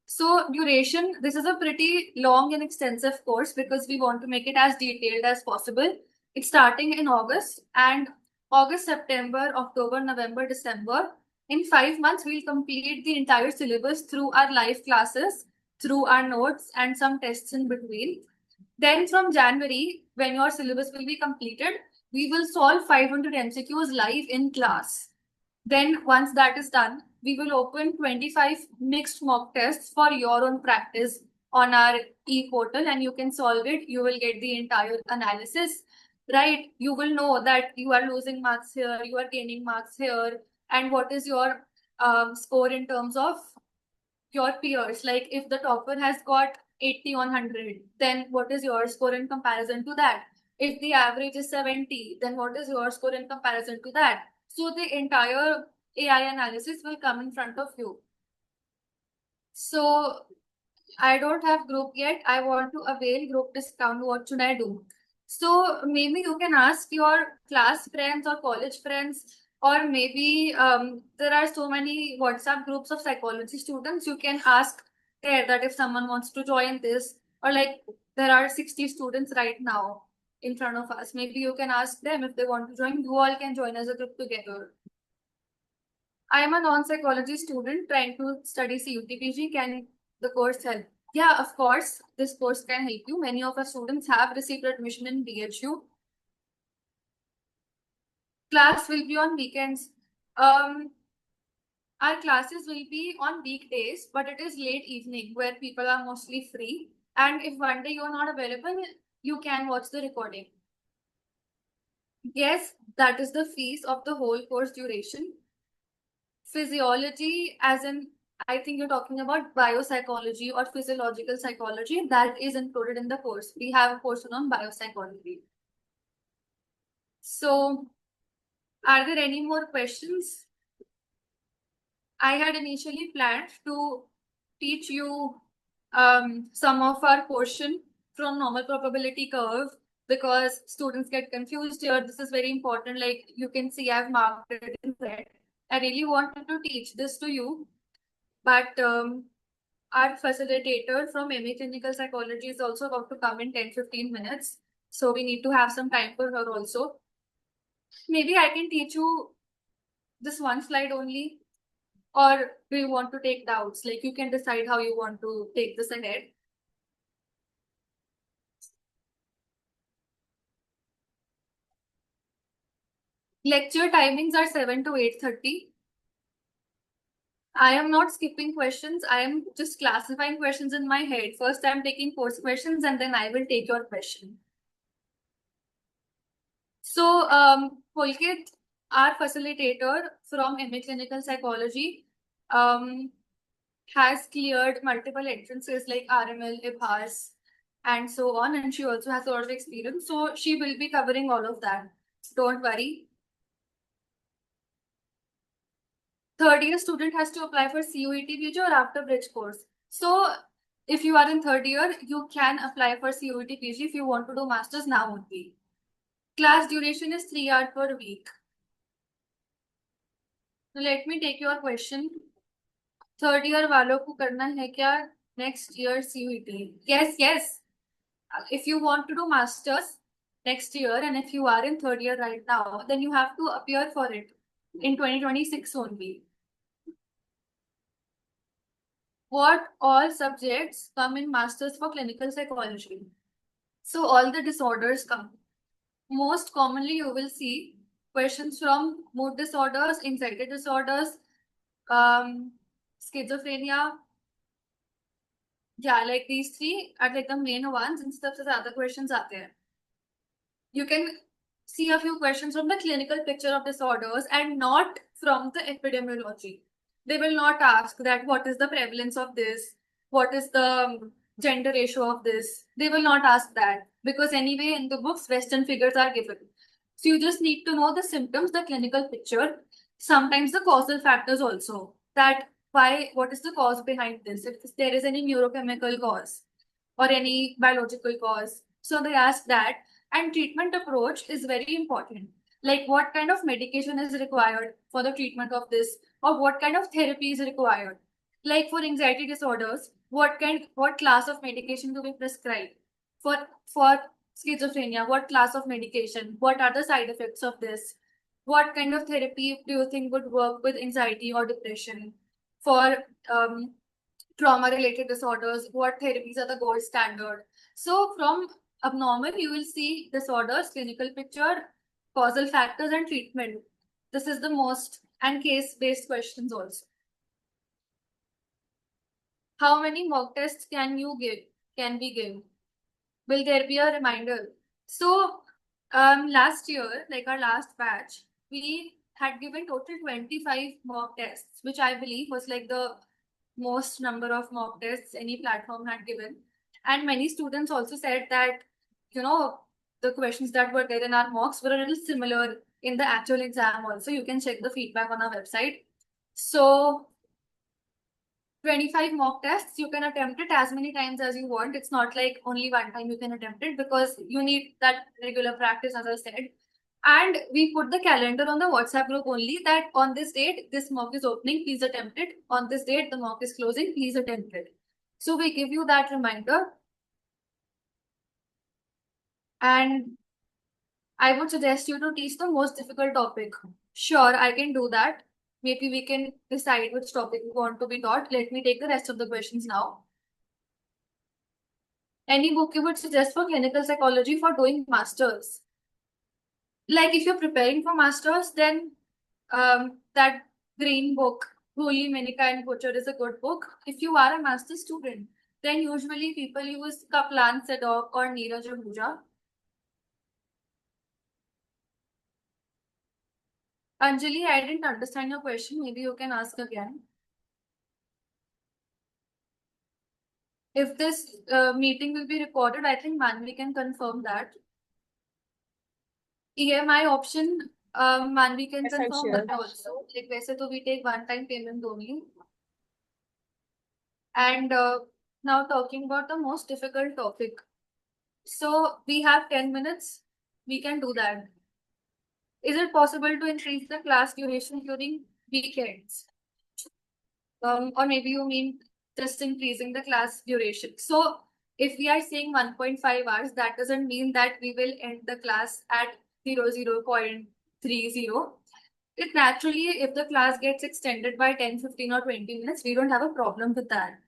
So duration, this is a pretty long and extensive course because we want to make it as detailed as possible. It's starting in August and August, September, October, November, December. In 5 months, we'll complete the entire syllabus through our live classes, through our notes and some tests in between. Then from January, when your syllabus will be completed, we will solve 500 MCQs live in class. Then once that is done, we will open 25 mixed mock tests for your own practice on our e-portal and you can solve it. You will get the entire analysis, right? You will know that you are losing marks here, you are gaining marks here, and what is your score in terms of your peers. Like if the topper has got 80 on 100, then what is your score in comparison to that? If the average is 70, then what is your score in comparison to that? So the entire AI analysis will come in front of you. So I don't have group yet. I want to avail group discount. What should I do? So maybe you can ask your class friends or college friends, or maybe there are so many WhatsApp groups of psychology students. You can ask there that if someone wants to join this, or like there are 60 students right now in front of us. Maybe you can ask them if they want to join. You all can join as a group together. I am a non-psychology student trying to study CUTPG. Can the course help? Yeah, of course, this course can help you. Many of our students have received admission in BHU. Class will be on weekends. Our classes will be on weekdays, but it is late evening where people are mostly free. And if one day you're not available, you can watch the recording. Yes, that is the fees of the whole course duration. Physiology, as in, I think you're talking about biopsychology or physiological psychology, that is included in the course. We have a portion on biopsychology. So, are there any more questions? I had initially planned to teach you some of our portion from normal probability curve because students get confused here. This is very important. Like you can see, I've marked it in red. I really wanted to teach this to you, but our facilitator from MA Clinical Psychology is also about to come in 10-15 minutes. So we need to have some time for her also. Maybe I can teach you this one slide only, or do you want to take doubts? Like you can decide how you want to take this ahead. Lecture timings are 7 to 8:30. I am not skipping questions. I am just classifying questions in my head. First, I'm taking course questions and then I will take your question. So, Pulkit, our facilitator from MA Clinical Psychology, has cleared multiple entrances like RML, IBHAS, and so on. And she also has a lot of experience. So, she will be covering all of that. Don't worry. Third year student has to apply for CUET PG or after bridge course. So if you are in third year, you can apply for CUET PG if you want to do masters now only. Class duration is 3 hours per week. So let me take your question. Third year वालों को करना है क्या next year CUET? Yes, yes. If you want to do masters next year and if you are in third year right now, then you have to appear for it in 2026 only. What all subjects come in masters for clinical psychology? So all the disorders come. Most commonly you will see questions from mood disorders, anxiety disorders, schizophrenia. Yeah, like these three are like the main ones, and सबसे ज़्यादा questions आते हैं. You can see a few questions from the clinical picture of disorders and not from the epidemiology. They will not ask that what is the prevalence of this, what is the gender ratio of this. They will not ask that because anyway in the books Western figures are given. So you just need to know the symptoms, the clinical picture, sometimes the causal factors also. That what is the cause behind this? If there is any neurochemical cause or any biological cause. So they ask that, and treatment approach is very important. Like what kind of medication is required for the treatment of this, or what kind of therapy is required. Like for anxiety disorders, what class of medication to be prescribed? For schizophrenia, what class of medication? What are the side effects of this? What kind of therapy do you think would work with anxiety or depression? For trauma related disorders, what therapies are the gold standard? So from abnormal, you will see disorders, clinical picture, causal factors, and treatment. This is the most, and case-based questions also. How many mock tests can be given? Will there be a reminder? So last year, like our last batch, we had given total 25 mock tests, which I believe was like the most number of mock tests any platform had given. And many students also said that, the questions that were there in our mocks were a little similar in the actual exam also. You can check the feedback on our website. So 25 mock tests, you can attempt it as many times as you want. It's not like only one time you can attempt it because you need that regular practice, as I said. And we put the calendar on the WhatsApp group only that on this date, this mock is opening, please attempt it. On this date, the mock is closing, please attempt it. So we give you that reminder. And I would suggest you to teach the most difficult topic. Sure, I can do that. Maybe we can decide which topic we want to be taught. Let me take the rest of the questions now. Any book you would suggest for clinical psychology for doing masters? Like if you're preparing for masters, then that green book, Holy Menika and Butcher is a good book. If you are a master student, then usually people use Kaplan Sadok or Neeraj Ahuja. Anjali, I didn't understand your question. Maybe you can ask again. If this meeting will be recorded, I think Manvi can confirm that. EMI option, Manvi can Yes, I confirm share. that also. Like, वैसे तो we take one-time payment only. And now talking about the most difficult topic. So we have 10 minutes. We can do that. Is it possible to increase the class duration during weekends. Or maybe you mean just increasing the class duration. So if we are saying 1.5 hours, that doesn't mean that we will end the class at 0.30. It naturally, if the class gets extended by 10, 15 or 20 minutes, we don't have a problem with that.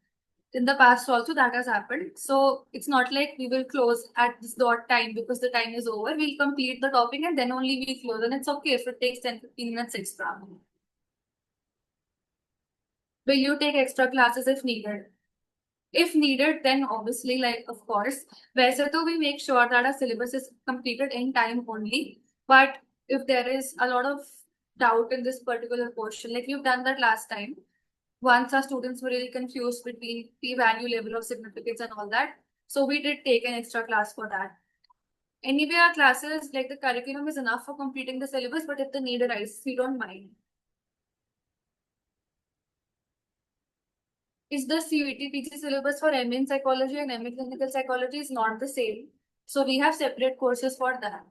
In the past also that has happened. So it's not like we will close at this dot time because the time is over. We'll complete the topic and then only we close. And it's okay if it takes 10, 15 minutes extra. Will you take extra classes if needed? If needed, then obviously, like, of course, वैसे तो we make sure that our syllabus is completed in time only. But if there is a lot of doubt in this particular portion, like we've done that last time, once our students were really confused between p-value, level of significance, and all that, so we did take an extra class for that. Anyway, our classes, like the curriculum is enough for completing the syllabus, but if the need arises, we don't mind. Is the CUET PG syllabus for MA in psychology and MA clinical psychology is not the same. So we have separate courses for that.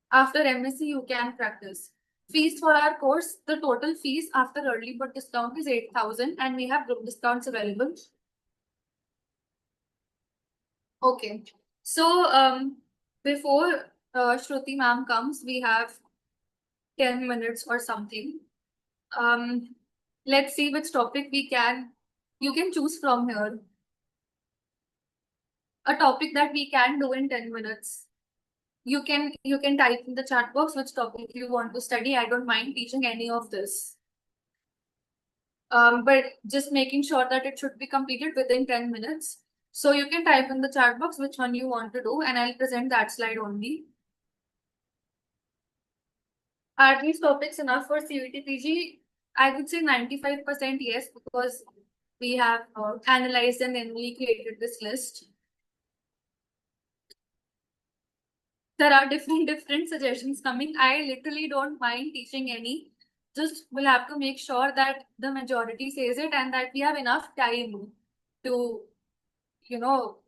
After MSc, you can practice. Fees for our course, the total fees after early bird discount is 8,000 and we have group discounts available. Okay. So before Shruti ma'am comes, we have 10 minutes or something. Let's see which topic you can choose from here. A topic that we can do in 10 minutes. You can type in the chat box which topic you want to study. I don't mind teaching any of this. But just making sure that it should be completed within 10 minutes. So you can type in the chat box which one you want to do and I'll present that slide only. Are these topics enough for CUET PG? I would say 95% yes, because we have analyzed and then we created this list. There are different suggestions coming. I literally don't mind teaching any. Just we'll have to make sure that the majority says it and that we have enough time to,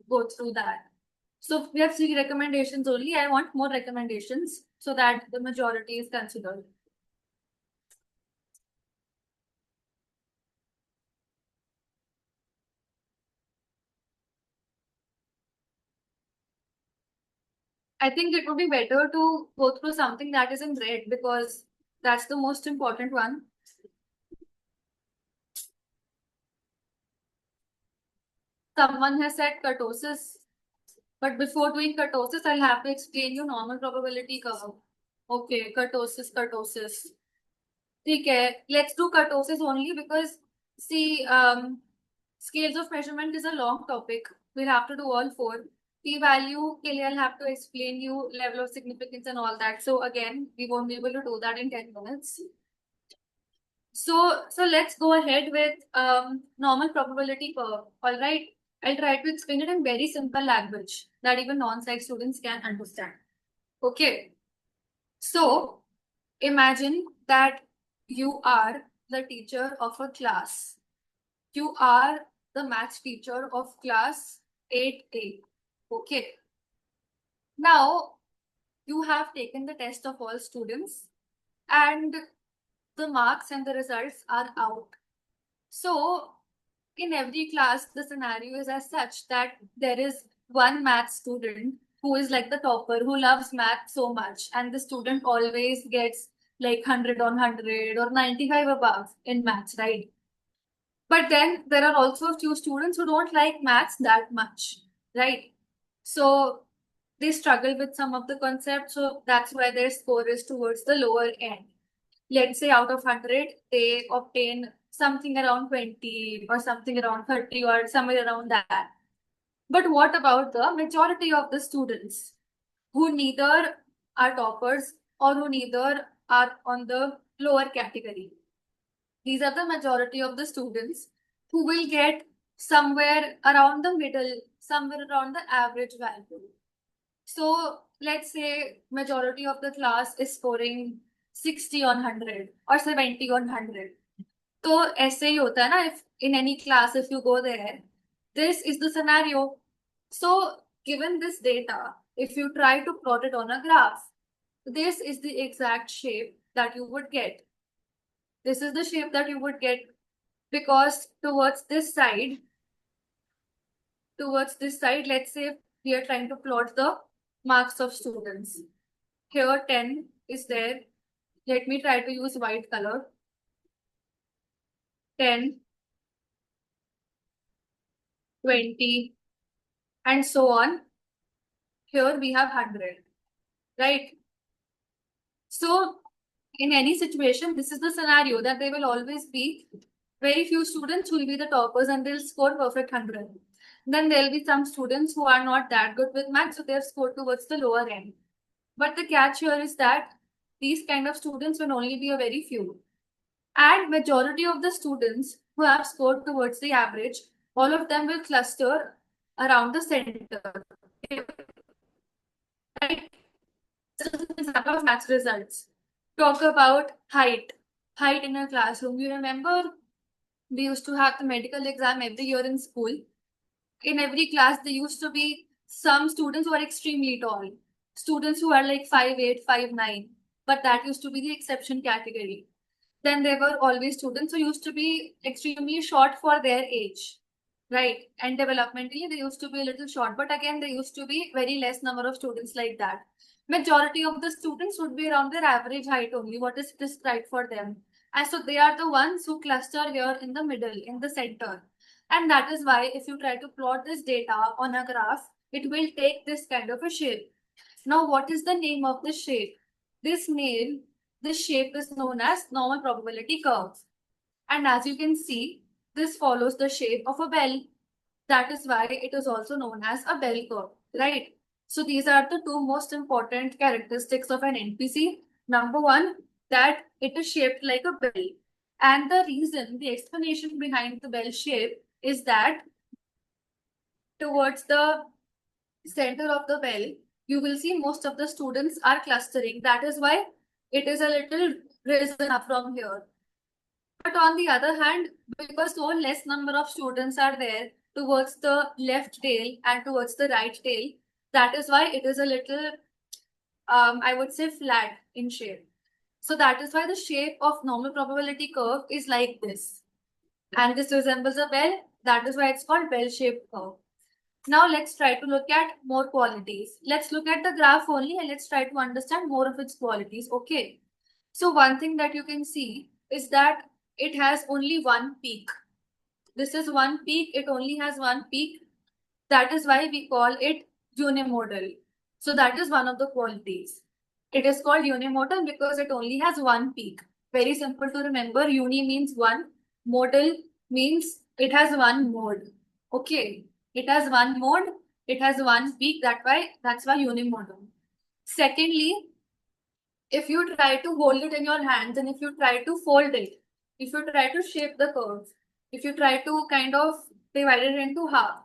go through that. So we have 3 recommendations only. I want more recommendations so that the majority is considered. I think it would be better to go through something that is in red because that's the most important one. Someone has said kurtosis, but before doing kurtosis, I'll have to explain you normal probability curve. Okay, kurtosis. Okay, let's do kurtosis only because see, scales of measurement is a long topic. We'll have to do all 4. P-value, I'll have to explain you level of significance and all that. So again, we won't be able to do that in 10 minutes. So let's go ahead with normal probability curve. All right, I'll try to explain it in very simple language that even non-psych students can understand. Okay, so imagine that you are the teacher of a class. You are the maths teacher of class 8A. Okay. Now, you have taken the test of all students and the marks and the results are out. So, in every class, the scenario is as such that there is one math student who is like the topper, who loves math so much, and the student always gets like 100 on 100 or 95 above in maths, right? But then there are also a few students who don't like maths that much, right? So they struggle with some of the concepts, so that's why their score is towards the lower end. Let's say out of 100, they obtain something around 20 or something around 30 or somewhere around that. But what about the majority of the students who neither are toppers or who neither are on the lower category? These are the majority of the students who will get somewhere around the middle, somewhere around the average value. So let's say majority of the class is scoring 60 on 100 or 70 on 100. तो ऐसे ही होता है ना, if in any class if you go there, this is the scenario. So given this data, if you try to plot it on a graph, this is the exact shape that you would get. This is the shape that you would get, because towards this side, let's say we are trying to plot the marks of students. Here 10 is there. Let me try to use white color. 10, 20, and so on. Here we have 100, right? So in any situation, this is the scenario that there will always be very few students who will be the toppers and they'll score perfect 100. Then there'll be some students who are not that good with maths, so they've scored towards the lower end. But the catch here is that these kind of students will only be a very few. And majority of the students who have scored towards the average, all of them will cluster around the center. Right? This is an example of maths results. Talk about height. Height in a classroom. You remember we used to have the medical exam every year in school. In every class, there used to be some students who are extremely tall. Students who are like 5'8", 5'9". But that used to be the exception category. Then there were always students who used to be extremely short for their age. Right. And developmentally, they used to be a little short. But again, there used to be very less number of students like that. Majority of the students would be around their average height only, what is prescribed for them. And so they are the ones who cluster here in the middle, in the center. And that is why if you try to plot this data on a graph, it will take this kind of a shape. Now, what is the name of this shape? This shape is known as normal probability curve. And as you can see, this follows the shape of a bell. That is why it is also known as a bell curve, right? So these are the two most important characteristics of an NPC. Number one, that it is shaped like a bell. And the explanation behind the bell shape is that towards the center of the bell, you will see most of the students are clustering. That is why it is a little risen up from here. But on the other hand, because so less number of students are there towards the left tail and towards the right tail, that is why it is a little, I would say, flat in shape. So that is why the shape of normal probability curve is like this. And this resembles a bell. That is why it's called bell-shaped curve. Now let's try to look at more qualities. Let's look at the graph only and let's try to understand more of its qualities. Okay. So one thing that you can see is that it has only one peak. This is one peak. It only has one peak. That is why we call it unimodal. So that is one of the qualities. It is called unimodal because it only has one peak. Very simple to remember. Uni means one. Modal means it has one mode. Okay. It has one mode. It has one peak. That's why unimodal. Secondly, if you try to hold it in your hands and if you try to fold it, if you try to shape the curve, if you try to kind of divide it into half,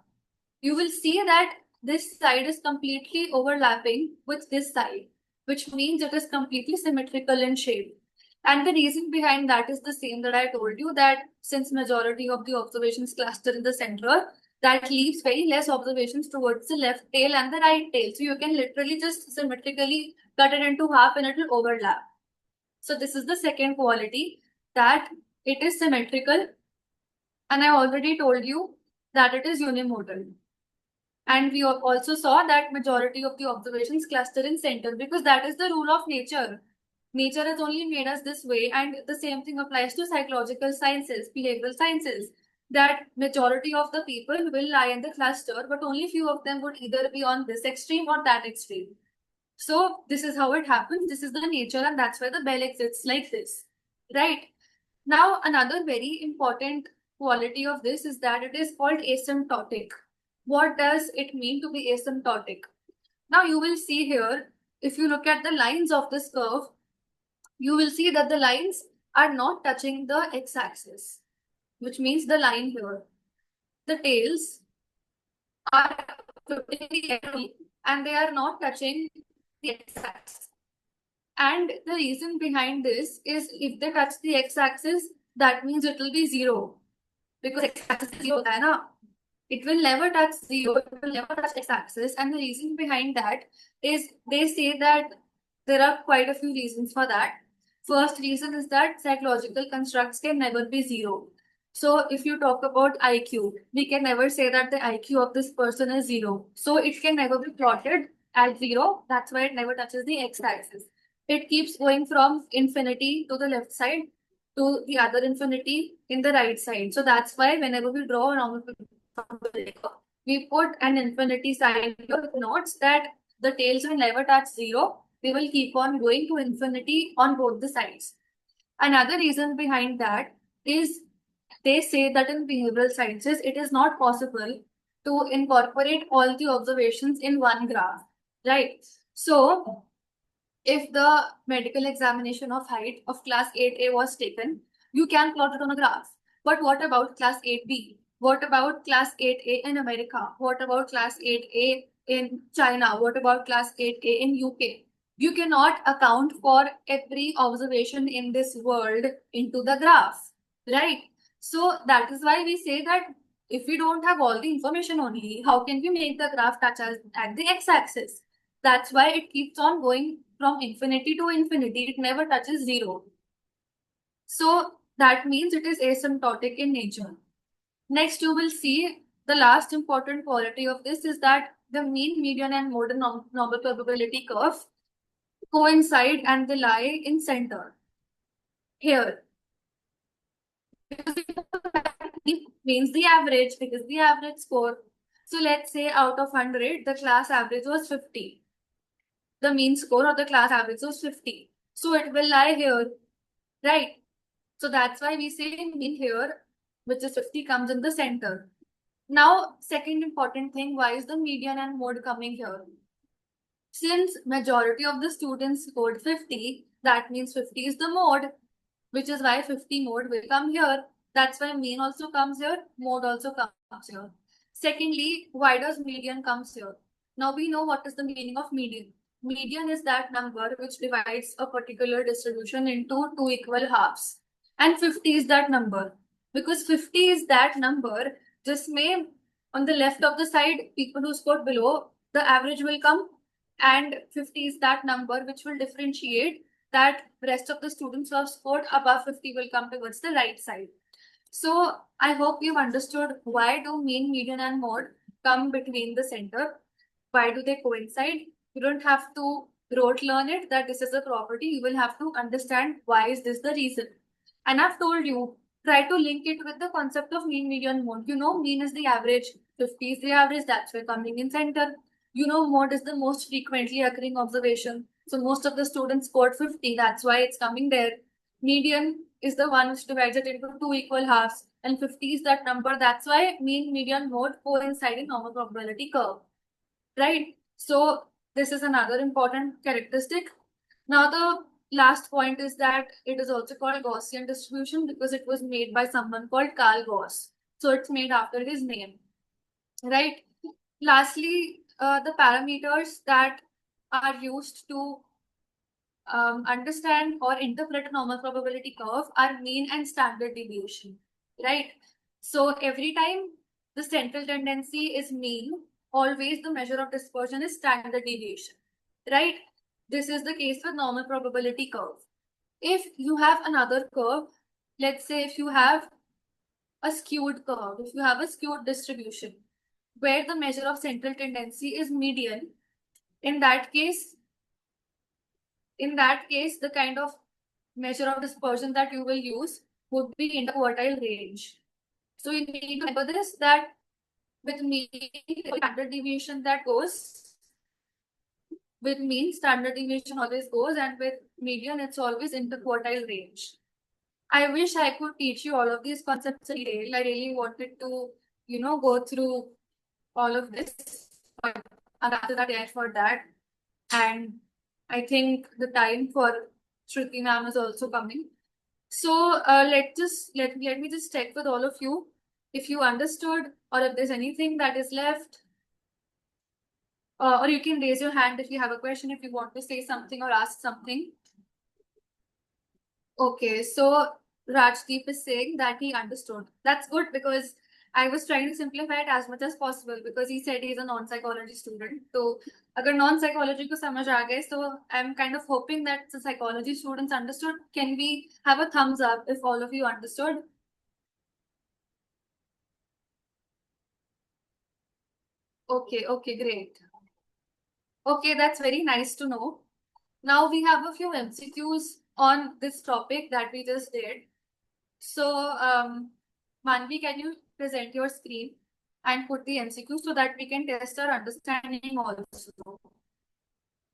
you will see that this side is completely overlapping with this side, which means it is completely symmetrical in shape. And the reason behind that is the same that I told you, that since majority of the observations cluster in the center, that leaves very less observations towards the left tail and the right tail. So you can literally just symmetrically cut it into half and it will overlap. So this is the second quality, that it is symmetrical. And I already told you that it is unimodal. And we also saw that majority of the observations cluster in center because that is the rule of nature. Nature has only made us this way, and the same thing applies to psychological sciences, behavioral sciences, that majority of the people will lie in the cluster, but only few of them would either be on this extreme or that extreme. So this is how it happens. This is the nature, and that's why the bell exists like this, right? Now, another very important quality of this is that it is called asymptotic. What does it mean to be asymptotic? Now you will see here, if you look at the lines of this curve, you will see that the lines are not touching the x-axis, which means the line here. The tails are flipping the arrow and they are not touching the x-axis. And the reason behind this is if they touch the x-axis, that means it will be 0. Because x-axis is 0, na? It will never touch 0, it will never touch x-axis. And the reason behind that is they say that there are quite a few reasons for that. First reason is that psychological constructs can never be zero. So if you talk about IQ, we can never say that the IQ of this person is zero. So it can never be plotted at zero. That's why it never touches the x-axis. It keeps going from infinity to the left side to the other infinity in the right side. So that's why whenever we draw a normal we put an infinity sign here with notes that the tails will never touch zero. They will keep on going to infinity on both the sides. Another reason behind that is they say that in behavioral sciences, it is not possible to incorporate all the observations in one graph, right? So, if the medical examination of height of class 8A was taken, you can plot it on a graph. But what about class 8B? What about class 8A in America? What about class 8A in China? What about class 8A in UK? You cannot account for every observation in this world into the graph, right? So that is why we say that if we don't have all the information only, how can we make the graph touch us at the x-axis? That's why it keeps on going from infinity to infinity. It never touches zero. So that means it is asymptotic in nature. Next, you will see the last important quality of this is that the mean, median, and mode normal probability curve coincide and they lie in center. Here, means the average because the average score. So let's say out of 100, the class average was 50. The mean score of the class average was 50. So it will lie here, right? So that's why we say mean here, which is 50, comes in the center. Now, second important thing, why is the median and mode coming here? Since majority of the students scored 50, that means 50 is the mode, which is why 50 mode will come here. That's why mean also comes here, mode also comes here. Secondly, why does median comes here? Now we know what is the meaning of median. Median is that number which divides a particular distribution into two equal halves. And 50 is that number. Because 50 is that number, just may on the left of the side, people who scored below, the average will come. And 50 is that number which will differentiate that rest of the students who have scored above 50 will come towards the right side. So I hope you've understood why do mean, median, and mode come between the center. Why do they coincide? You don't have to rote learn it that this is a property. You will have to understand why is this the reason. And I've told you, try to link it with the concept of mean, median, mode. You know, mean is the average, 50 is the average, that's why coming in center. You know, mode is the most frequently occurring observation. So most of the students scored 50, that's why it's coming there. Median is the one which divides it into two equal halves, and 50 is that number. That's why mean, median, mode coincide in normal probability curve, right? So this is another important characteristic. Now the last point is that it is also called Gaussian distribution because it was made by someone called Carl Gauss. So it's made after his name, right? Lastly, the parameters that are used to understand or interpret a normal probability curve are mean and standard deviation, right? So every time the central tendency is mean, always the measure of dispersion is standard deviation, right? This is the case with normal probability curve. If you have another curve, let's say if you have a skewed curve, if you have a skewed distribution where the measure of central tendency is median, in that case, the kind of measure of dispersion that you will use would be interquartile range. So you need to remember this that with mean standard deviation that goes, with mean standard deviation always goes, and with median it's always interquartile range. I wish I could teach you all of these concepts in detail. I really wanted to, go through all of this, but after that, I for that. And I think the time for Shruti ma'am is also coming. So let me just check with all of you if you understood or if there's anything that is left. Or you can raise your hand if you have a question, if you want to say something or ask something. Okay, so Rajdeep is saying that he understood. That's good because I was trying to simplify it as much as possible because he said he's a non-psychology student. So अगर non-psychology को समझ आ गए, so I'm kind of hoping that the psychology students understood. Can we have a thumbs up if all of you understood? Okay, great. Okay, that's very nice to know. Now we have a few MCQs on this topic that we just did. So, Manvi, can you present your screen and put the MCQ so that we can test our understanding also?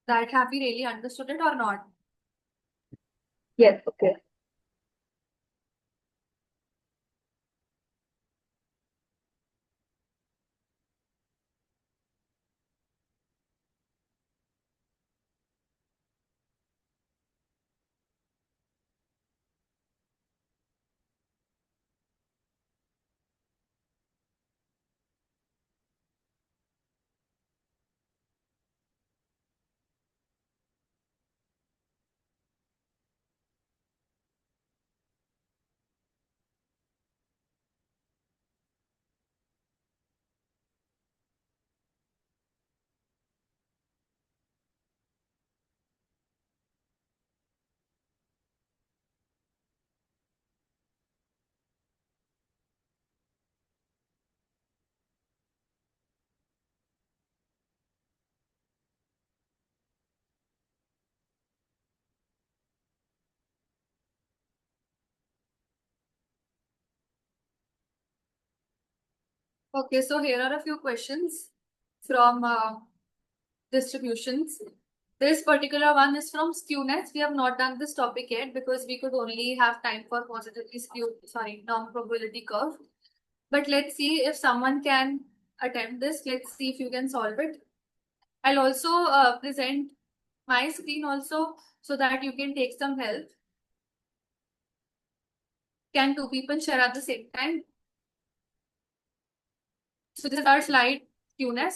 That have we really understood it or not? Yes, okay. Okay, so here are a few questions from distributions. This particular one is from skewness. We have not done this topic yet because we could only have time for positively skewed, norm probability curve. But let's see if someone can attempt this. Let's see if you can solve it. I'll also present my screen also so that you can take some help. Can two people share at the same time? So this is our slide skewness.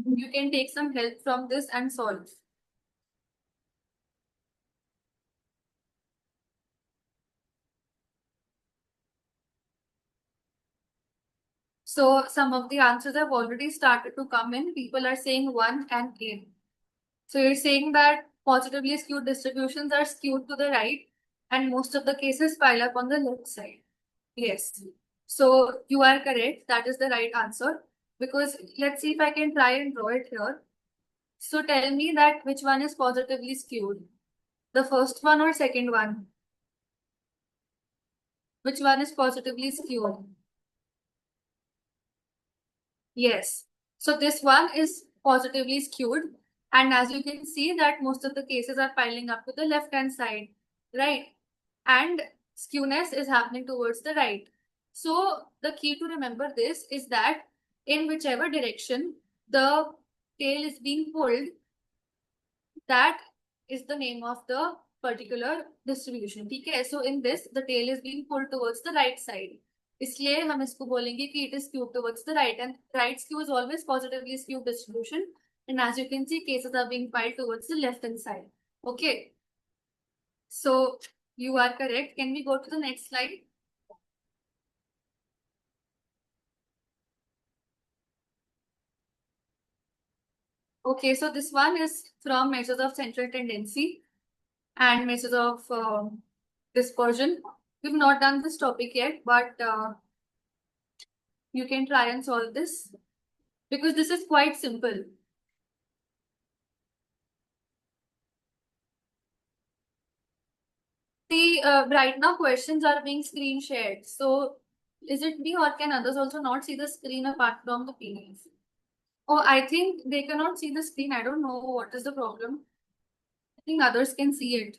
You can take some help from this and solve. So some of the answers have already started to come in. People are saying 1 and 8. So you're saying that positively skewed distributions are skewed to the right and most of the cases pile up on the left side. Yes. So you are correct. That is the right answer. Because let's see if I can try and draw it here. So tell me that which one is positively skewed? The first one or second one? Which one is positively skewed? Yes. So this one is positively skewed. And as you can see that most of the cases are piling up to the left-hand side, right? And skewness is happening towards the right. So the key to remember this is that in whichever direction the tail is being pulled, that is the name of the particular distribution. ठीक है? So in this, the tail is being pulled towards the right side. इसलिए हम इसको बोलेंगे कि it is skewed towards the right, and right skew is always positively skewed distribution. And as you can see, cases are being piled towards the left hand side. Okay. So you are correct. Can we go to the next slide? Okay, so this one is from measures of central tendency and measures of dispersion. We've not done this topic yet, but you can try and solve this because this is quite simple. See, right now questions are being screen shared. So is it me or can others also not see the screen apart from the PDF? Oh, I think they cannot see the screen. I don't know what is the problem. I think others can see it.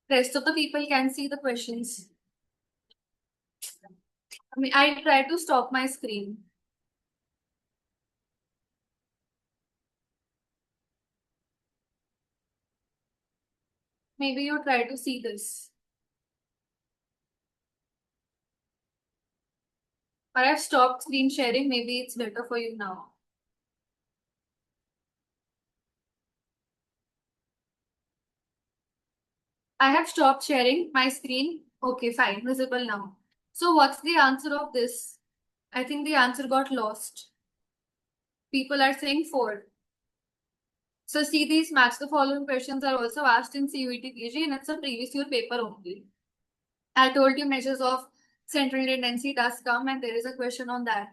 Rest of the people can see the questions. I mean, I try to stop my screen. Maybe you try to see this. Or I've stopped screen sharing. Maybe it's better for you now. I have stopped sharing my screen. Okay, fine. Visible now. So what's the answer of this? I think the answer got lost. People are saying 4. So see, these match the following questions are also asked in CUET PG, and it's a previous year paper only. I told you measures of central tendency does come, and there is a question on that.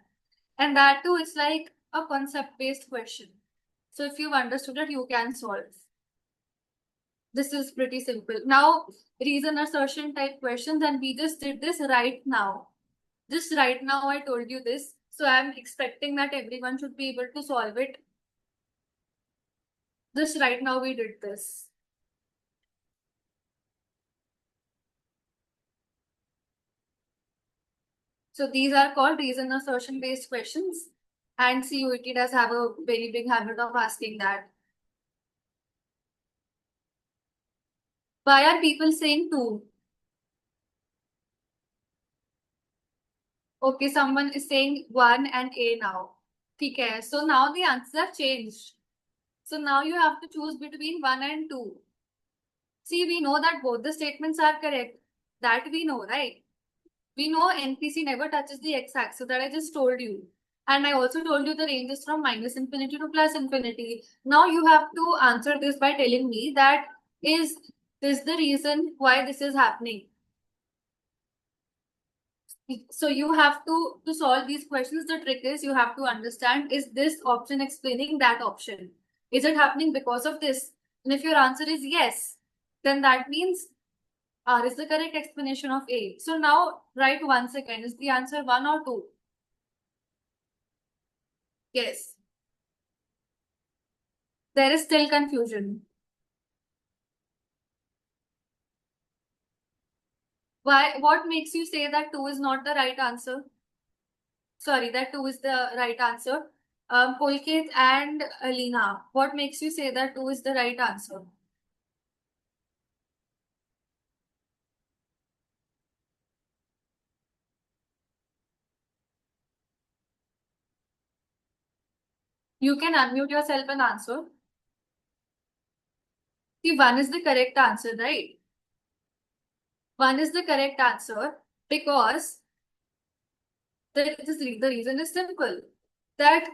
And that too is like a concept-based question. So if you've understood it, you can solve. This is pretty simple. Now, reason assertion type questions, and we just did this right now. Just right now, I told you this. So I'm expecting that everyone should be able to solve it. Just right now, we did this. So these are called reason assertion based questions. And CUET does have a very big habit of asking that. Why are people saying 2? Okay, someone is saying 1 and A now. Okay, so now the answers have changed. So now you have to choose between 1 and 2. See, we know that both the statements are correct. That we know, right? We know NPC never touches the x-axis, that I just told you. And I also told you the range is from minus infinity to plus infinity. Now you have to answer this by telling me that is this the reason why this is happening. So you have to solve these questions. The trick is you have to understand, is this option explaining that option? Is it happening because of this? And if your answer is yes, then that means R is the correct explanation of A. So now write once again. Is the answer 1 or 2? Yes. There is still confusion. Why? What makes you say that 2 is not the right answer? Sorry, that 2 is the right answer. Pulkit and Alina, what makes you say that 2 is the right answer? You can unmute yourself and answer. See, 1 is the correct answer, right? 1 is the correct answer because the reason is simple. That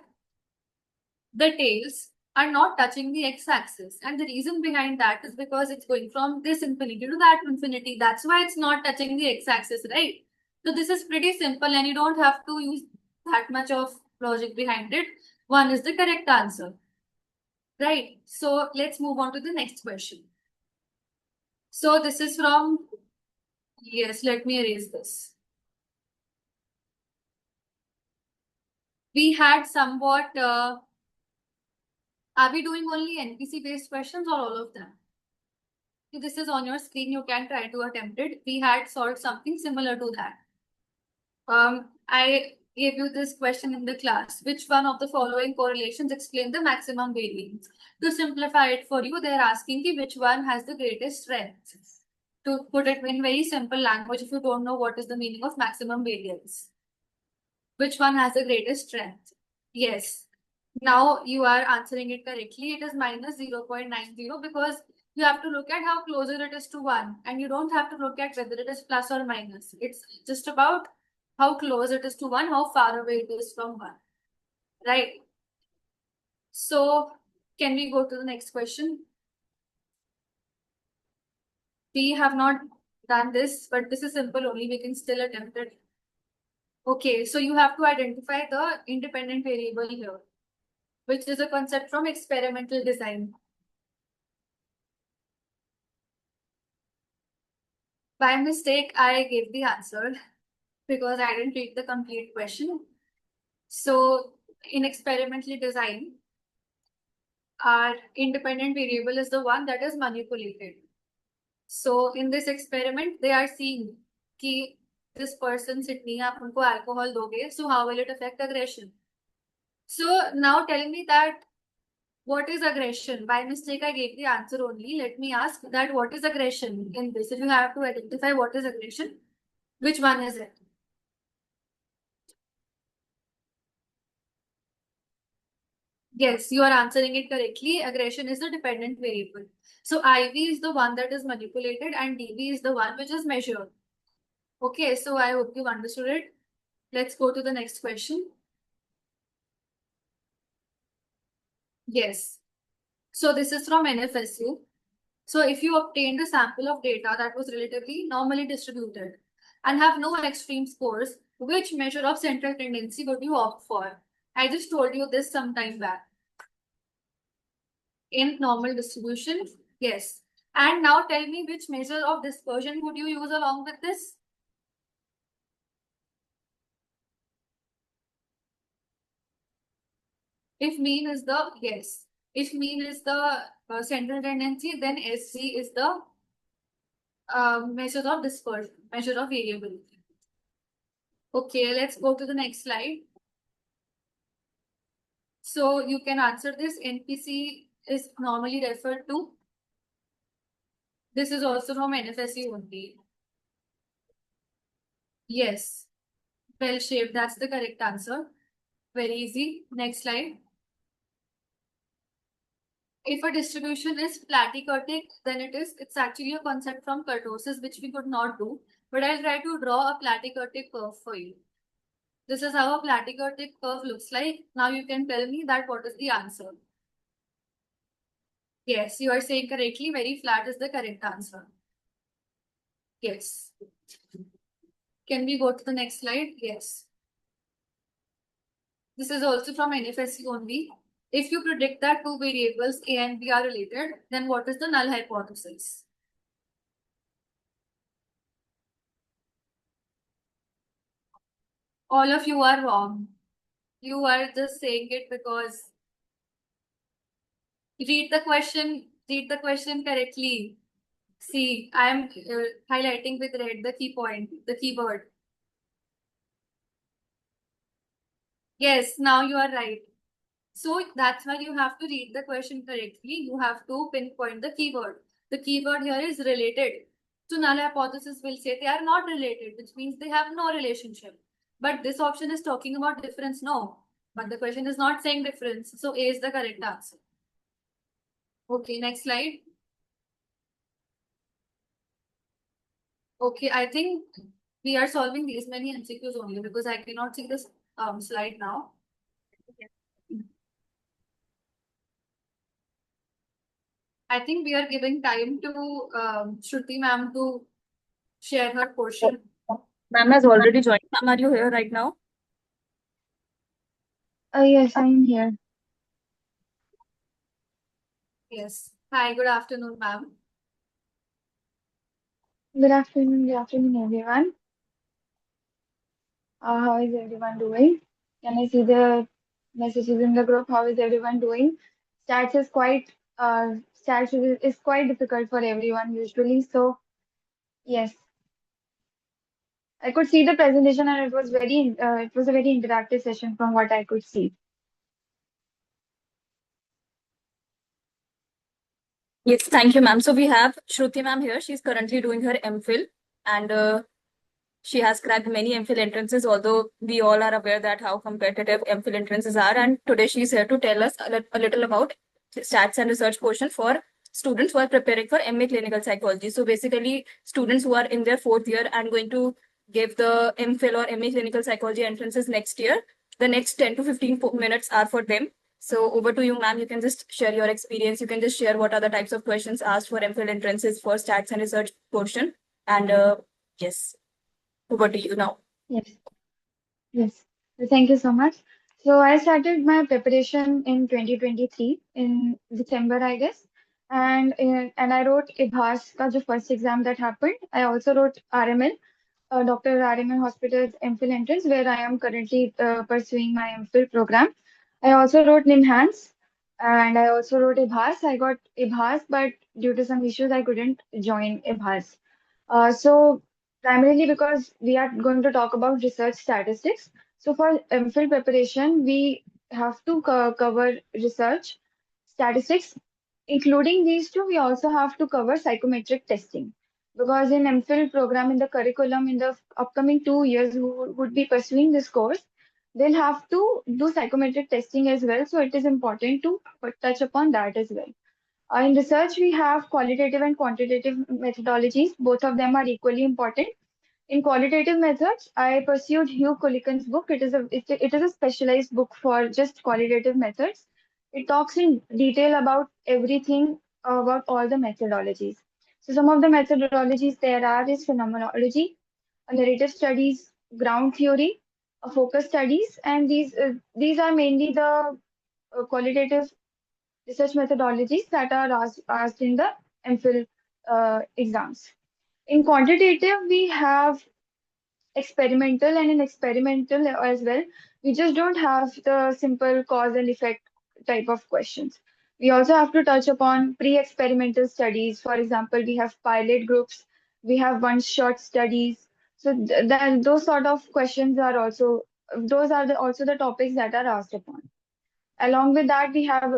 the tails are not touching the x-axis. And the reason behind that is because it's going from this infinity to that infinity. That's why it's not touching the x-axis, right? So this is pretty simple and you don't have to use that much of logic behind it. 1 is the correct answer. Right. So let's move on to the next question. So this is from, yes, let me erase this. We had somewhat, are we doing only NPC based questions or all of them? If this is on your screen, you can try to attempt it. We had solved something similar to that. I gave you this question in the class. Which one of the following correlations explain the maximum variance? To simplify it for you, they're asking you which one has the greatest strength. To put it in very simple language, if you don't know what is the meaning of maximum variance. Which one has the greatest strength? Yes. Now you are answering it correctly. It is minus 0.90 because you have to look at how closer it is to 1 and you don't have to look at whether it is plus or minus. It's just about how close it is to 1, how far away it is from 1. Right? So can we go to the next question? We have not done this, but this is simple only. We can still attempt it. Okay, so you have to identify the independent variable here, which is a concept from experimental design. By mistake, I gave the answer because I didn't read the complete question. So in experimental design, our independent variable is the one that is manipulated. So in this experiment, they are seeing कि this person Sydney, आप उनको alcohol दोगे, so how will it affect aggression? So now tell me that what is aggression? By mistake, I gave the answer only. Let me ask that what is aggression in this? If you have to identify what is aggression, which one is it? Yes, you are answering it correctly. Aggression is the dependent variable. So IV is the one that is manipulated and DV is the one which is measured. Okay, so I hope you've understood it. Let's go to the next question. Yes. So this is from NFSU. So if you obtained a sample of data that was relatively normally distributed and have no extreme scores, which measure of central tendency would you opt for? I just told you this some time back. In normal distribution, yes. And now tell me which measure of dispersion would you use along with this? If mean is the, yes. If mean is the central tendency, then SC is the measure of dispersion, measure of variability. Okay, let's go to the next slide. So you can answer this. NPC is normally referred to. This is also from NFSU only. Yes, bell shaped. That's the correct answer. Very easy. Next slide. If a distribution is platykurtic, then it's actually a concept from kurtosis, which we could not do. But I'll try to draw a platykurtic curve for you. This is how a platykurtic curve looks like. Now you can tell me that what is the answer. Yes, you are saying correctly. Very flat is the correct answer. Yes. Can we go to the next slide? Yes. This is also from NFSC only. If you predict that two variables A and B are related, then what is the null hypothesis? All of you are wrong. You are just saying it because read the question correctly. See, I am highlighting with red the key point, the keyword. Yes, now you are right. So that's why you have to read the question correctly. You have to pinpoint the keyword. The keyword here is related. So null hypothesis will say they are not related, which means they have no relationship. But this option is talking about difference, no. But the question is not saying difference. So A is the correct answer. Okay, next slide. Okay, I think we are solving these many MCQs only because I cannot see this slide now. I think we are giving time to Shruti ma'am to share her portion. Ma'am has already joined. Ma'am, are you here right now? Yes, I'm here. Yes. Hi, good afternoon, ma'am. Good afternoon, everyone. How is everyone doing? Can I see the messages in the group? How is everyone doing? Stats is quite stats is quite difficult for everyone usually. So yes, I could see the presentation and it was a very interactive session from what I could see. Yes, thank you, ma'am. So we have Shruti ma'am here. She's currently doing her MPhil and she has cracked many MPhil entrances, although we all are aware that how competitive MPhil entrances are. And today she's here to tell us a little about stats and research portion for students who are preparing for MA Clinical Psychology. So basically, students who are in their fourth year and going to give the MPhil or MA Clinical Psychology entrances next year, the next 10 to 15 minutes are for them. So over to you, ma'am. You can just share your experience. You can just share what are the types of questions asked for MPhil entrances for stats and research portion. And yes. Over to you now. Yes, yes. So thank you so much. So I started my preparation in 2023 in December, I guess. And I wrote IBHAS का जो first exam that happened. I also wrote RML, Dr. RML Hospital's MPhil entrance, where I am currently pursuing my MPhil program. I also wrote NIMHANS and I also wrote IBHAS. I got IBHAS, but due to some issues, I couldn't join IBHAS. So primarily because we are going to talk about research statistics. So for MPhil preparation, we have to cover research statistics. Including these two, we also have to cover psychometric testing because in MPhil program in the curriculum in the upcoming 2 years who would be pursuing this course, they'll have to do psychometric testing as well. So it is important to touch upon that as well. In research, we have qualitative and quantitative methodologies. Both of them are equally important. In qualitative methods, I pursued Hugh Culligan's book. It is a specialized book for just qualitative methods. It talks in detail about everything about all the methodologies. So some of the methodologies there are is phenomenology, narrative studies, ground theory, focus studies, and these are mainly the qualitative research methodologies that are asked in the MPhil exams. In quantitative, we have experimental, and in experimental as well, we just don't have the simple cause and effect type of questions. We also have to touch upon pre-experimental studies. For example, we have pilot groups, we have one-shot studies. So those sort of questions are also also the topics that are asked upon. Along with that, we have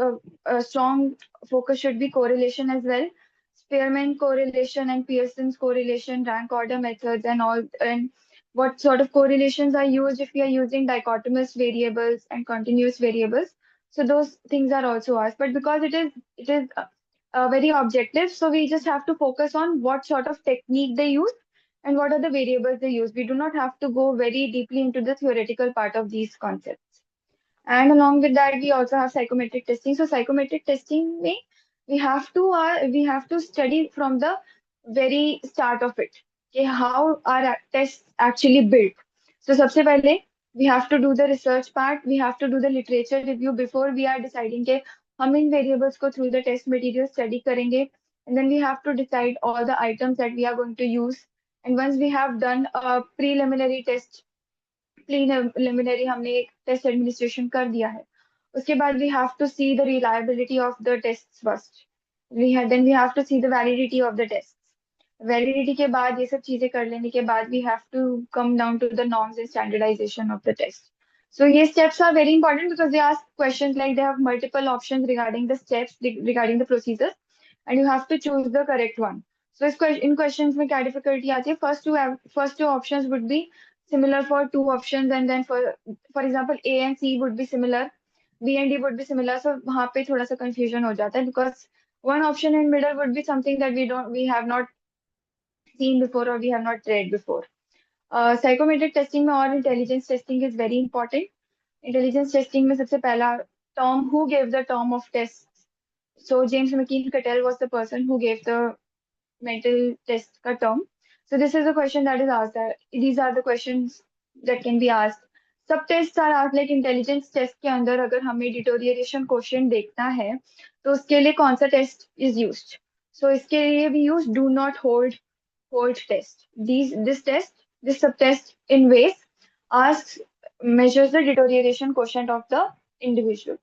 a strong focus should be correlation as well. Spearman correlation and Pearson's correlation, rank order methods, and all, and what sort of correlations are used if we are using dichotomous variables and continuous variables. So those things are also asked. But because it is very objective, so we just have to focus on what sort of technique they use and what are the variables they use. We do not have to go very deeply into the theoretical part of these concepts. And along with that, we also have psychometric testing. So psychometric testing में we have to study from the very start of it. Okay, how are tests actually built? So सबसे पहले we have to do the research part. We have to do the literature review before we are deciding के हम इन variables को through the test material study करेंगे. And then we have to decide all the items that we are going to use. And once we have done a preliminary हमने एक test administration कर दिया है. उसके बाद we have to see the reliability of the tests first. Then we have to see the validity of the tests. Validity के बाद ये सब चीजें कर लेने के बाद we have to come down to the norms and standardization of the test. So ये steps are very important because they ask questions like they have multiple options regarding the steps, regarding the procedures, and you have to choose the correct one. So in questions में क्या difficulty आती है? First two options would be similar for two options, and then for example A and C would be similar, B and D would be similar. So वहाँ पे थोड़ा सा confusion हो जाता है because one option in middle would be something that we have not seen before or we have not read before. Psychometric testing में और intelligence testing is very important. Intelligence testing में सबसे पहला term, who gave the term of tests? So James McKeen-Cattell was the person who gave the mental test का term. So this is a question that is asked. These are the questions that can be asked. Sub tests are asked like intelligence test के अंदर अगर हमें deterioration quotient देखना है तो उसके लिए कौन सा test is used. So इसके लिए we use do not hold test. This subtest in ways measures the deterioration quotient of the individual.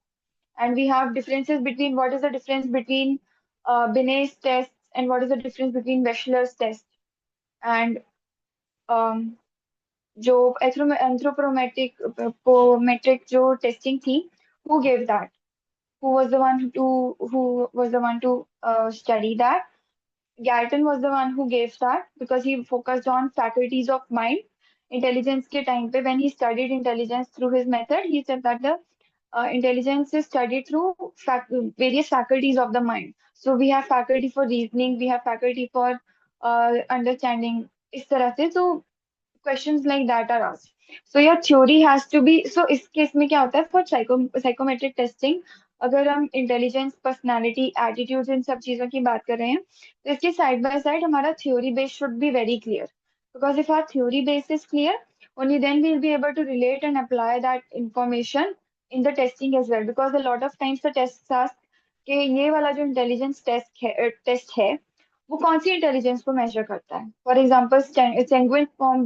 And we have differences between what is the difference between Binet's tests and what is the difference between Wechsler's test. And जो anthropometric जो testing थी, who gave that? Who was the one to study that? Galton was the one who gave that because he focused on faculties of mind. Intelligence के time पे when he studied intelligence through his method, he said that the intelligence is studied through various faculties of the mind. So we have faculty for reasoning, we have faculty for understanding. इस तरह से so questions like that are asked. So your theory has to be. So इस case में क्या होता है for psychometric testing? अगर हम इंटेलिजेंस, पर्सनालिटी, एटीट्यूड इन सब चीजों की बात कर रहे हैं तो इसके साइड बाय साइड हमारा theory base should be very clear because if our theory base is clear only then we'll be able to relate and apply that information in the testing as well because a lot of times the tests ask कि ये वाला जो intelligence test है वो कौन सी intelligence को measure करता है. For example Seguin form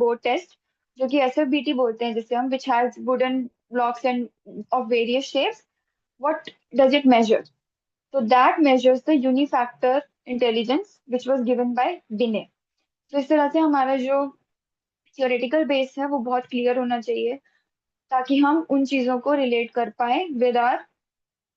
board test जो कि SFBT बोलते हैं जिसे हम, which has wooden blocks and of various shapes. What does it measure? So that measures the unifactor intelligence which was given by Binet. तो इस तरह से हमारा जो theoretical base है वो बहुत clear होना चाहिए ताकि हम उन चीजों को relate कर पाए with our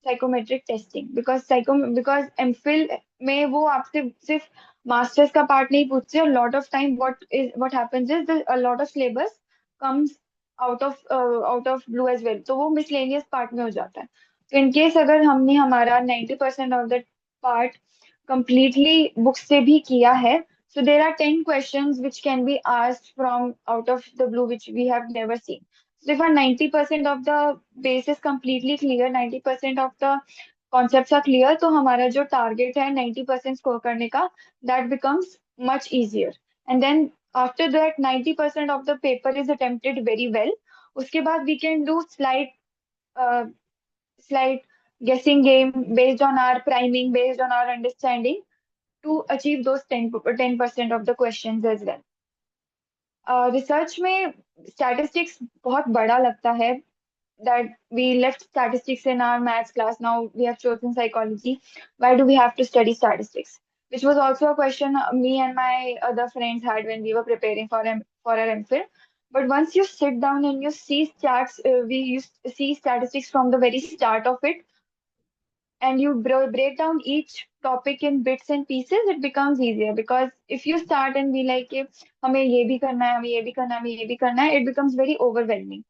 psychometric testing because MPhil में वो आपसे सिर्फ मास्टर्स का पार्ट नहीं पूछते. A lot of time what happens is a lot of syllabus comes out of blue as well. तो वो miscellaneous part में हो जाता है. तो इन केस अगर हमने हमारा 90% of the part completely book से भी किया है So there are 10 questions which can be asked from out of the blue, which we have never seen. So if our 90% of the base is completely clear, 90% of the concepts are clear, तो हमारा जो target है 90% score करने का, that becomes much easier. And then after that 90% of the paper is attempted very well. उसके बाद we can do uh, slight guessing game based on our priming, based on our understanding to achieve those 10% of the questions as well. Research में statistics बहुत बड़ा लगता है, that we left statistics in our maths class. Now we have chosen psychology. Why do we have to study statistics? Which was also a question me and my other friends had when we were preparing for our MPhil. But once you sit down and you see stats, we used to see statistics from the very start of it, and you break down each topic in bits and pieces, it becomes easier. Because if you start and be like, कि हमें ये भी करना है, हमें ये भी करना है, हमें ये भी करना है, it becomes very overwhelming.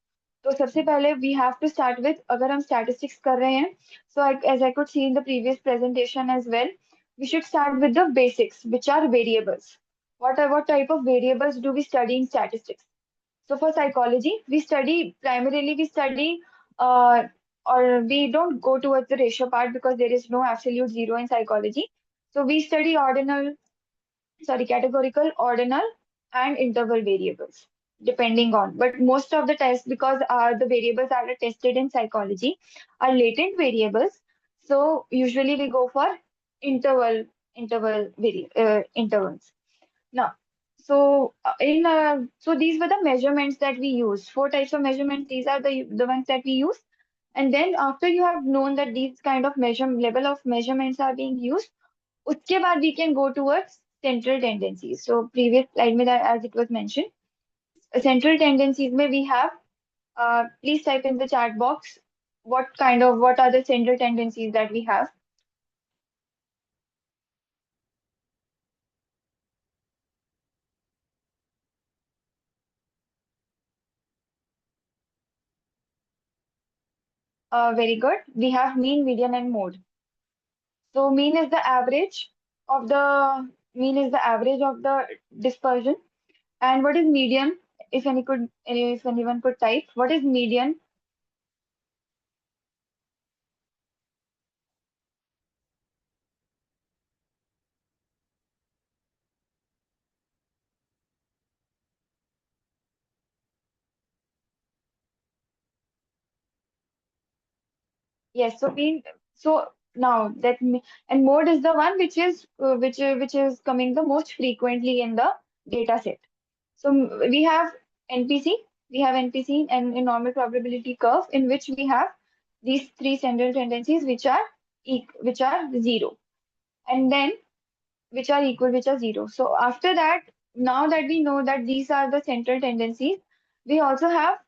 तो सबसे पहले we have to start with, अगर हम statistics कर रहे हैं, so as I could see in the previous presentation as well, we should start with the basics, which are variables. What type of variables do we study in statistics? So for psychology, we study, uh, or we don't go towards the ratio part because there is no absolute zero in psychology. So we study categorical, ordinal, and interval variables, depending on. But most of the tests, because the variables that are tested in psychology are latent variables, so usually we go for interval intervals. Now, so these were the measurements that we use. Four types of measurements. These are the ones that we use. And then after you have known that these kind of level of measurements are being used, उसके बाद we can go towards central tendencies. So previous slide में as it was mentioned, central tendencies में we have. Please type in the chat box what are the central tendencies that we have. Very good. We have mean, median, and mode. So mean is the average of the dispersion. And what is median? If anyone could type, what is median? Yes. So mean. So now and mode is the one which is coming the most frequently in the data set. So we have NPC. We have NPC and a normal probability curve in which we have these three central tendencies which are zero, and then which are equal, which are zero. So after that, now that we know that these are the central tendencies, we also have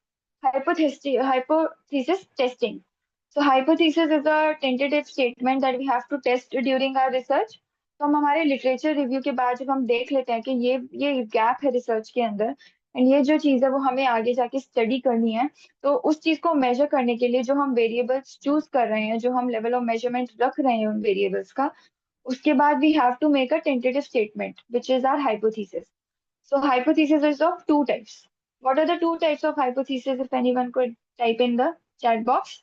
hypothesis testing. So hypothesis is a tentative statement that we have to test during our research. तो हम हमारे literature review के बाद जब हम देख लेते हैं कि ये गैप है रिसर्च के अंदर, एंड ये जो चीज़ है वो हमें आगे जाके स्टडी करनी है, तो उस चीज़ को मेजर करने के लिए जो हम वेरिएबल्स चूज कर रहे हैं, जो हम लेवल ऑफ मेजरमेंट रख रहे हैं उन वेरिएबल्स का, उसके बाद we have to make a tentative statement, which is our hypothesis. So hypothesis is of two types. What are the two types of hypothesis, if anyone could type in the chat box?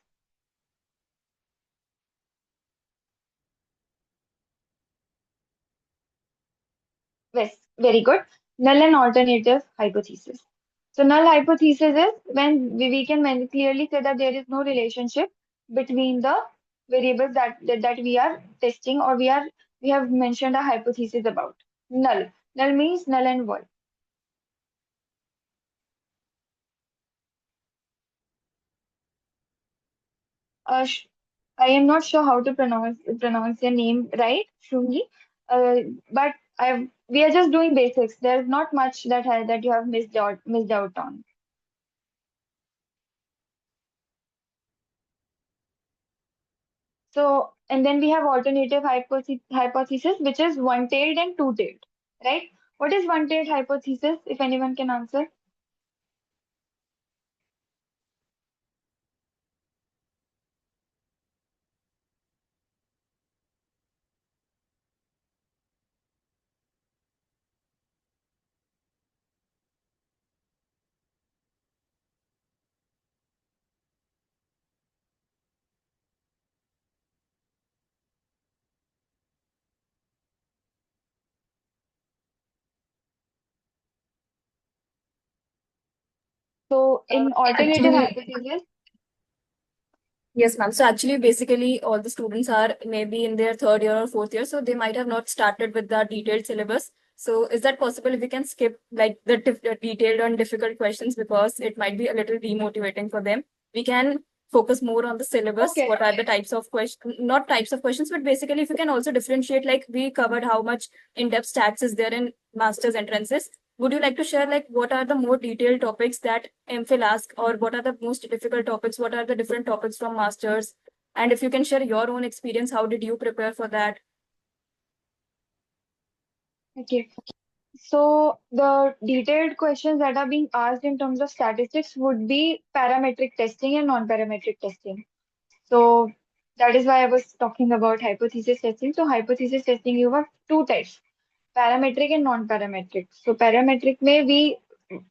Yes, very good. Null and alternative hypothesis. So null hypothesis is when we can clearly say that there is no relationship between the variables that we are testing, or we have mentioned a hypothesis about. Null. Null means null and void. I am not sure how to pronounce your name right, Shungi. But we are just doing basics. There's not much that you have missed out on. So, and then we have alternative hypothesis, which is one-tailed and two-tailed, right? What is one-tailed hypothesis, if anyone can answer? So in alternative Actually, hypothesis, yes, ma'am. So actually, basically, all the students are maybe in their third year or fourth year, so they might have not started with the detailed syllabus. So is that possible if we can skip like the detailed and difficult questions because it might be a little demotivating for them? We can focus more on the syllabus. okay. What are the types of questions? Not types of questions, but basically, if you can also differentiate, like we covered how much in-depth stats is there in master's entrances. Would you like to share like what are the more detailed topics that MPhil ask, or what are the most difficult topics? What are the different topics from masters? And if you can share your own experience, how did you prepare for that? Okay. So the detailed questions that are being asked in terms of statistics would be parametric testing and non-parametric testing. So that is why I was talking about hypothesis testing. So hypothesis testing, you have two types, parametric and non-parametric. So parametric may we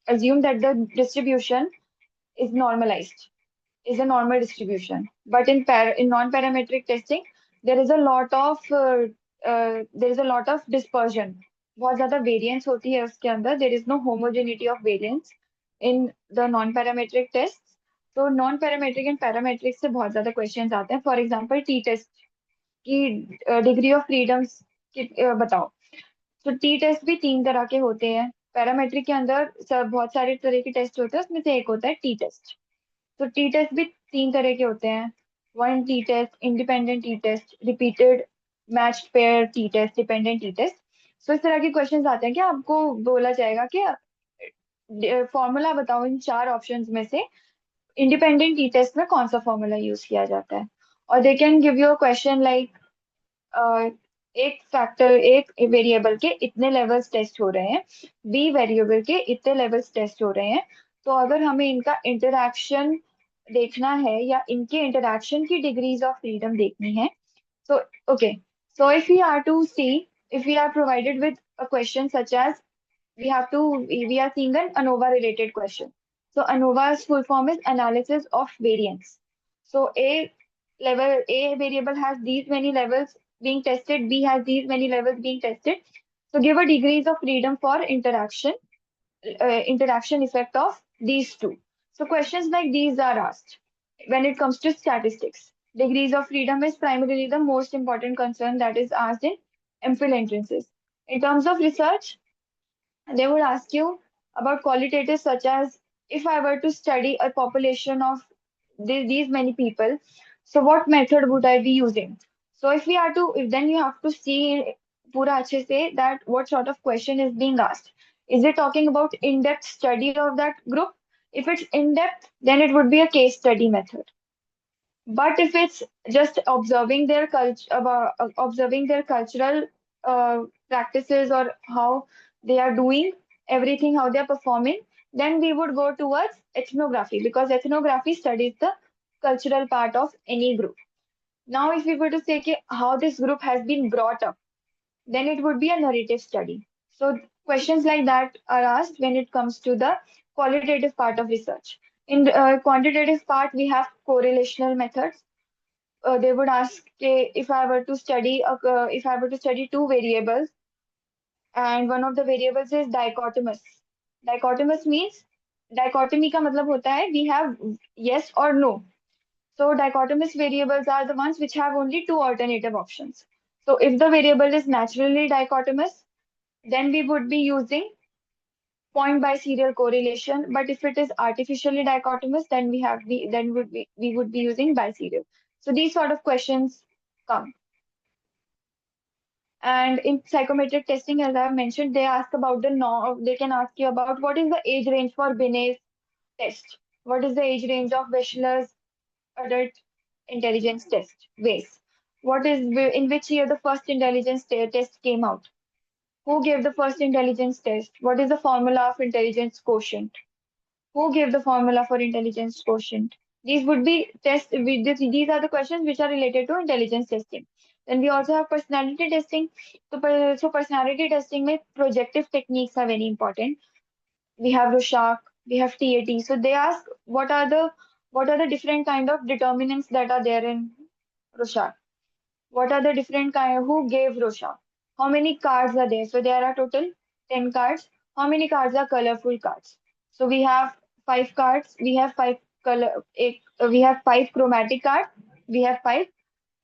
assume that the distribution is normalized, is a normal distribution. But in non-parametric testing, there is a lot of dispersion. बहुत ज़्यादा variance होती है उसके अंदर. There is no homogeneity of variance in the non-parametric tests. तो non-parametric and parametric से बहुत ज़्यादा questions आते हैं. For example, t-test की degree of freedoms बताओ. तो टी टेस्ट भी तीन तरह के होते हैं. पैरामेट्रिक के अंदर बहुत सारे तरह के टेस्ट होते हैं, उसमें से एक होता है टी टेस्ट. तो टी टेस्ट भी तीन तरह के होते हैं. One t test, independent t test, repeated matched pair t test, dependent t test. So इस तरह के क्वेश्चंस आते हैं कि आपको बोला जाएगा कि फॉर्मूला बताओ इन चार ऑप्शंस में से इंडिपेंडेंट टी टेस्ट में कौन सा फॉर्मूला यूज किया जाता है. और they can give you a question like एक वेरिएबल के इतने लेवल्स टेस्ट हो रहे हैं, बी वेरिएबल के इतने लेवल्स टेस्ट हो रहे हैं. तो अगर हमें इनका इंटरैक्शन देखना है या इनके इंटरैक्शन की डिग्रीज ऑफ फ्रीडम देखनी है. So, okay. So if we are to see, if we are provided with a question such as we are seeing an ANOVA related question. So ANOVA's full form is analysis of variance. So A variable has these many levels being tested, B has these many levels being tested. So give a degrees of freedom for interaction effect of these two. So questions like these are asked when it comes to statistics. Degrees of freedom is primarily the most important concern that is asked in MPhil entrances. In terms of research, they would ask you about qualitative such as if I were to study a population of these many people, so what method would I be using? So then you have to see पूरा अच्छे से that what sort of question is being asked. Is it talking about in-depth study of that group? If it's in-depth, then it would be a case study method. But if it's just observing their cultural practices or how they are doing everything, how they are performing, then we would go towards ethnography because ethnography studies the cultural part of any group. Now, if we were to say how this group has been brought up, then it would be a narrative study. So questions like that are asked when it comes to the qualitative part of research. In the quantitative part, we have correlational methods. They would ask if I were to study two variables, and one of the variables is dichotomous. Dichotomous means dichotomy का मतलब होता है we have yes or no. So dichotomous variables are the ones which have only two alternative options. So if the variable is naturally dichotomous, then we would be using point by serial correlation. But if it is artificially dichotomous, then we would be using biserial. So these sort of questions come. And in psychometric testing, as I've mentioned, they ask about the norm. They can ask you about what is the age range for Binet's test. What is the age range of Wechsler's adult intelligence test, WAIS? In which year the first intelligence test came out? Who gave the first intelligence test? What is the formula of intelligence quotient? Who gave the formula for intelligence quotient? These would be these are the questions which are related to intelligence testing. Then we also have personality testing. So personality testing में projective techniques are very important. We have Rorschach, we have TAT. So they ask what are the different kind of determinants that are there in Rorschach? What are the different kind? Who gave Rorschach? How many cards are there? So there are total 10 cards. How many cards are colorful cards? So we have five cards. We have five color. We have five chromatic cards. We have five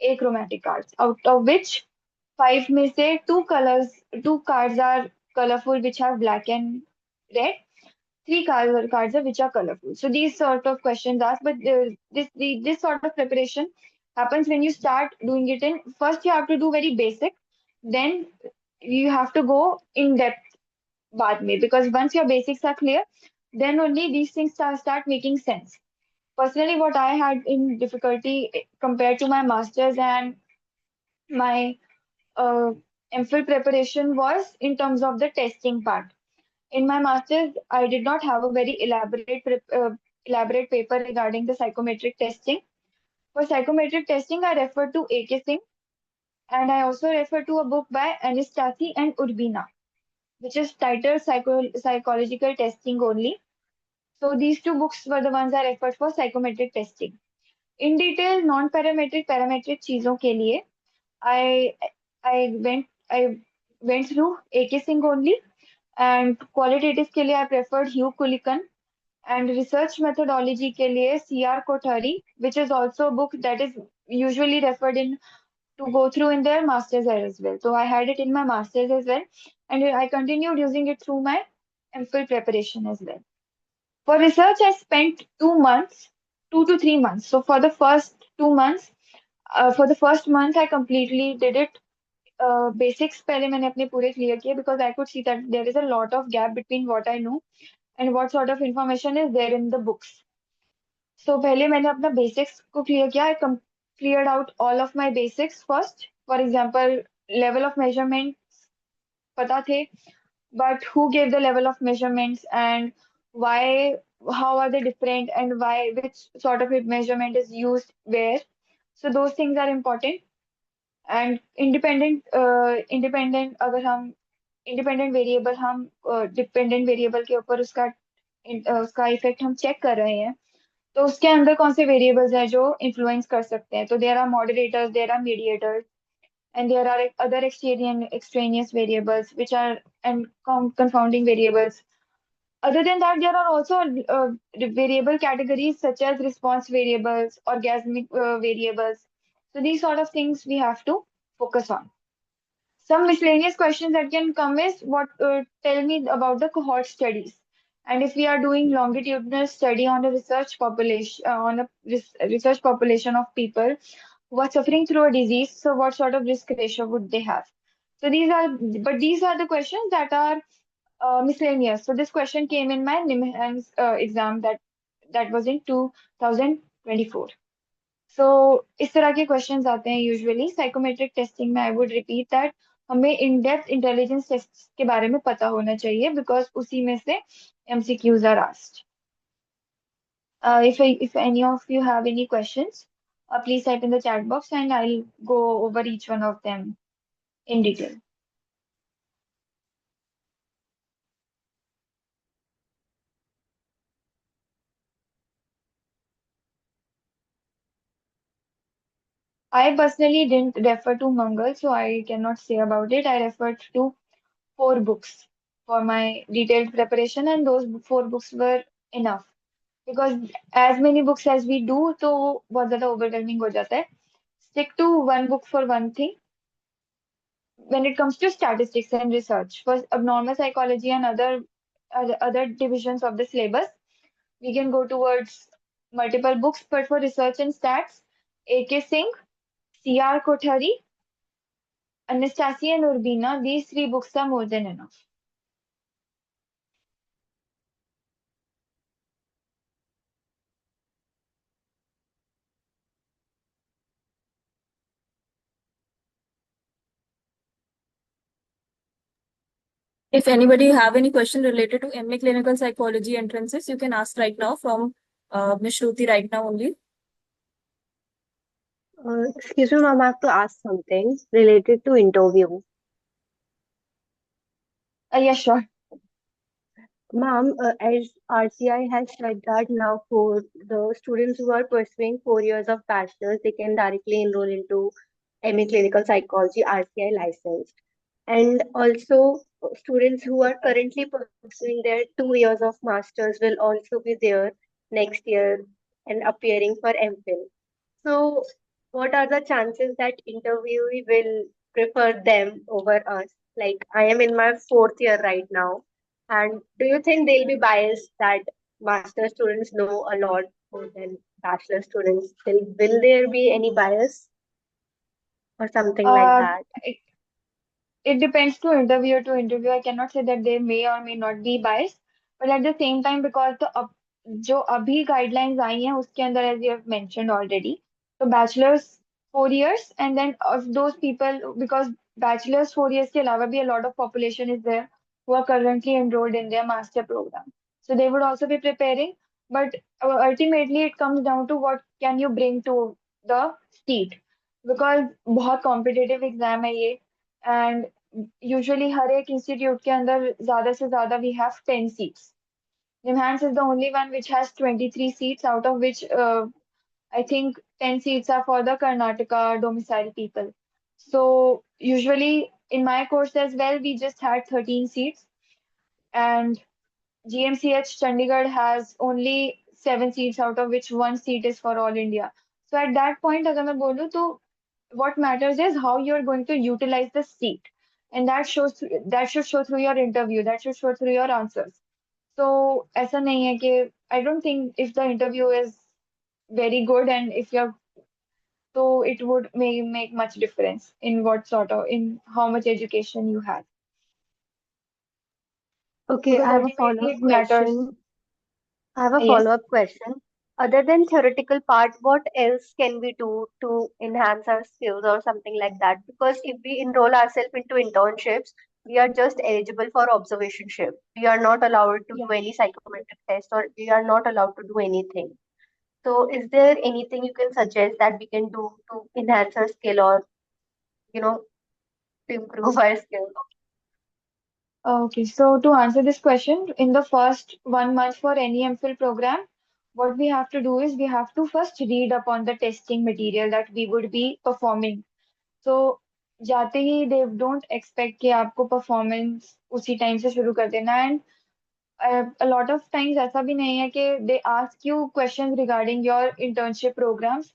achromatic cards. Out of which five में से two cards are colorful, which have black and red. Three cards are which are colorful. So these sort of questions asked, but this sort of preparation happens when you start doing it in. First, you have to do very basic, then you have to go in depth बाद में, because once your basics are clear, then only these things start making sense. Personally, what I had in difficulty compared to my masters and my uh, MPhil preparation was in terms of the testing part. In my master's, I did not have a very elaborate paper regarding the psychometric testing. For psychometric testing, I referred to A.K. Singh, and I also referred to a book by Anastasi and Urbina, which is titled Psychological Testing Only. So these two books were the ones I referred for psychometric testing. In detail, non-parametric, parametric चीजों के लिए, I I went through A.K. Singh only, and qualitative के लिए I preferred Hugh Kulikan, and research methodology के लिए C.R. Kothari, which is also a book that is usually referred in to go through in their masters as well. So I had it in my masters as well, and I continued using it through my MPhil preparation as well. For research, I spent 2 months, 2 to 3 months. So for the first 2 months, for the first month, I completely did it. Basics पहले मैंने अपने पूरे clear किए, because I could see that there is a lot of gap between what I know and what sort of information is there in the books. So पहले मैंने अपना basics को clear किया. I cleared out all of my basics first. For example, level of measurement पता थे, but who gave the level of measurements and why, how are they different, and why, which sort of measurement is used where. So those things are important. And independent अगर हम independent variable हम dependent variable के ऊपर उसका effect हम check कर रहे हैं, तो उसके अंदर कौन से वेरिएबल्स हैं जो इन्फ्लुएंस कर सकते हैं. तो there are moderators, there are mediators, and there are other extraneous variables which are and confounding variables. Other than that, there are also variable categories such as response variables, orgasmic variables. So these sort of things we have to focus on. Some miscellaneous questions that can come is what tell me about the cohort studies, and if we are doing longitudinal study on a research population research population of people who are suffering through a disease, so what sort of risk ratio would they have? So these are the questions that are miscellaneous. So this question came in my NIMHANS exam that was in 2024. So इस तरह के questions आते हैं usually. Psychometric testing में I would repeat that हमें in depth intelligence tests के बारे में पता होना चाहिए, because उसी में से MCQs are asked. If any of you have any questions, please type in the chat box and I'll go over each one of them in detail. I personally didn't refer to Mangal, so I cannot say about it. I referred to 4 books for my detailed preparation, and those 4 books were enough. Because as many books as we do, तो बहुत ज़्यादा overwhelming हो जाता है. Stick to one book for one thing. When it comes to statistics and research, for abnormal psychology and other divisions of the syllabus, we can go towards multiple books. But for research and stats, A.K. Singh, C.R. Kothari, Anastasia and Urbina, these 3 books are more than enough. If anybody have any question related to MA clinical psychology entrances, you can ask right now from Ms. Shruti right now only. Excuse me, ma'am, I have to ask something related to interview. Yeah, sure. Ma'am, as RCI has said that now for the students who are pursuing 4 years of bachelor's, they can directly enroll into MA Clinical Psychology RCI licensed. And also, students who are currently pursuing their 2 years of masters will also be there next year and appearing for MPhil. So, what are the chances that interviewee will prefer them over us? Like, I am in my fourth year right now, and do you think they'll be biased that master students know a lot more than bachelor students? Will there be any bias or something like Uh, that? it, it depends to interviewer to interviewer. I cannot say that they may or may not be biased, but at the same time, because जो अभी guidelines आई हैं उसके अंदर, as you have mentioned already, so bachelor's 4 years, and then of those people, because bachelor's 4 years के अलावा भी a lot of population is there who are currently enrolled in their master program, so they would also be preparing, but ultimately it comes down to what can you bring to the seat, because बहुत competitive exam है ये, and usually हर एक institute के अंदर ज़्यादा से ज़्यादा we have 10 seats. NIMHANS is the only one which has 23 seats, out of which I think 10 seats are for the Karnataka domicile people. So usually in my course as well, we just had 13 seats, and GMCH Chandigarh has only 7 seats, out of which one seat is for all India. So at that point, अगर मैं बोलूँ तो what matters is how you're going to utilize the seat, and that should show through your interview, that should show through your answers. So ऐसा नहीं है कि I don't think if the interview is very good and if you're, so it would make much difference in what sort of, in how much education you have, Okay, because I have a ultimately follow-up it matters. question. I have a Yes. follow-up question. Other than theoretical part, what else can we do to enhance our skills or something like that? Because if we enroll ourselves into internships, we are just eligible for observationship. We are not allowed to Yeah. do any psychometric test, or we are not allowed to do anything. So, is there anything you can suggest that we can do to enhance our skill, or you know, to improve our skills? Okay, so to answer this question, in the first 1 month for any MPhil program, what we have to do is we have to first read upon the testing material that we would be performing. So जाते ही they don't expect कि आपको performance उसी time से शुरू कर देना, and a lot of times ऐसा भी नहीं है कि they ask you questions regarding your internship programs.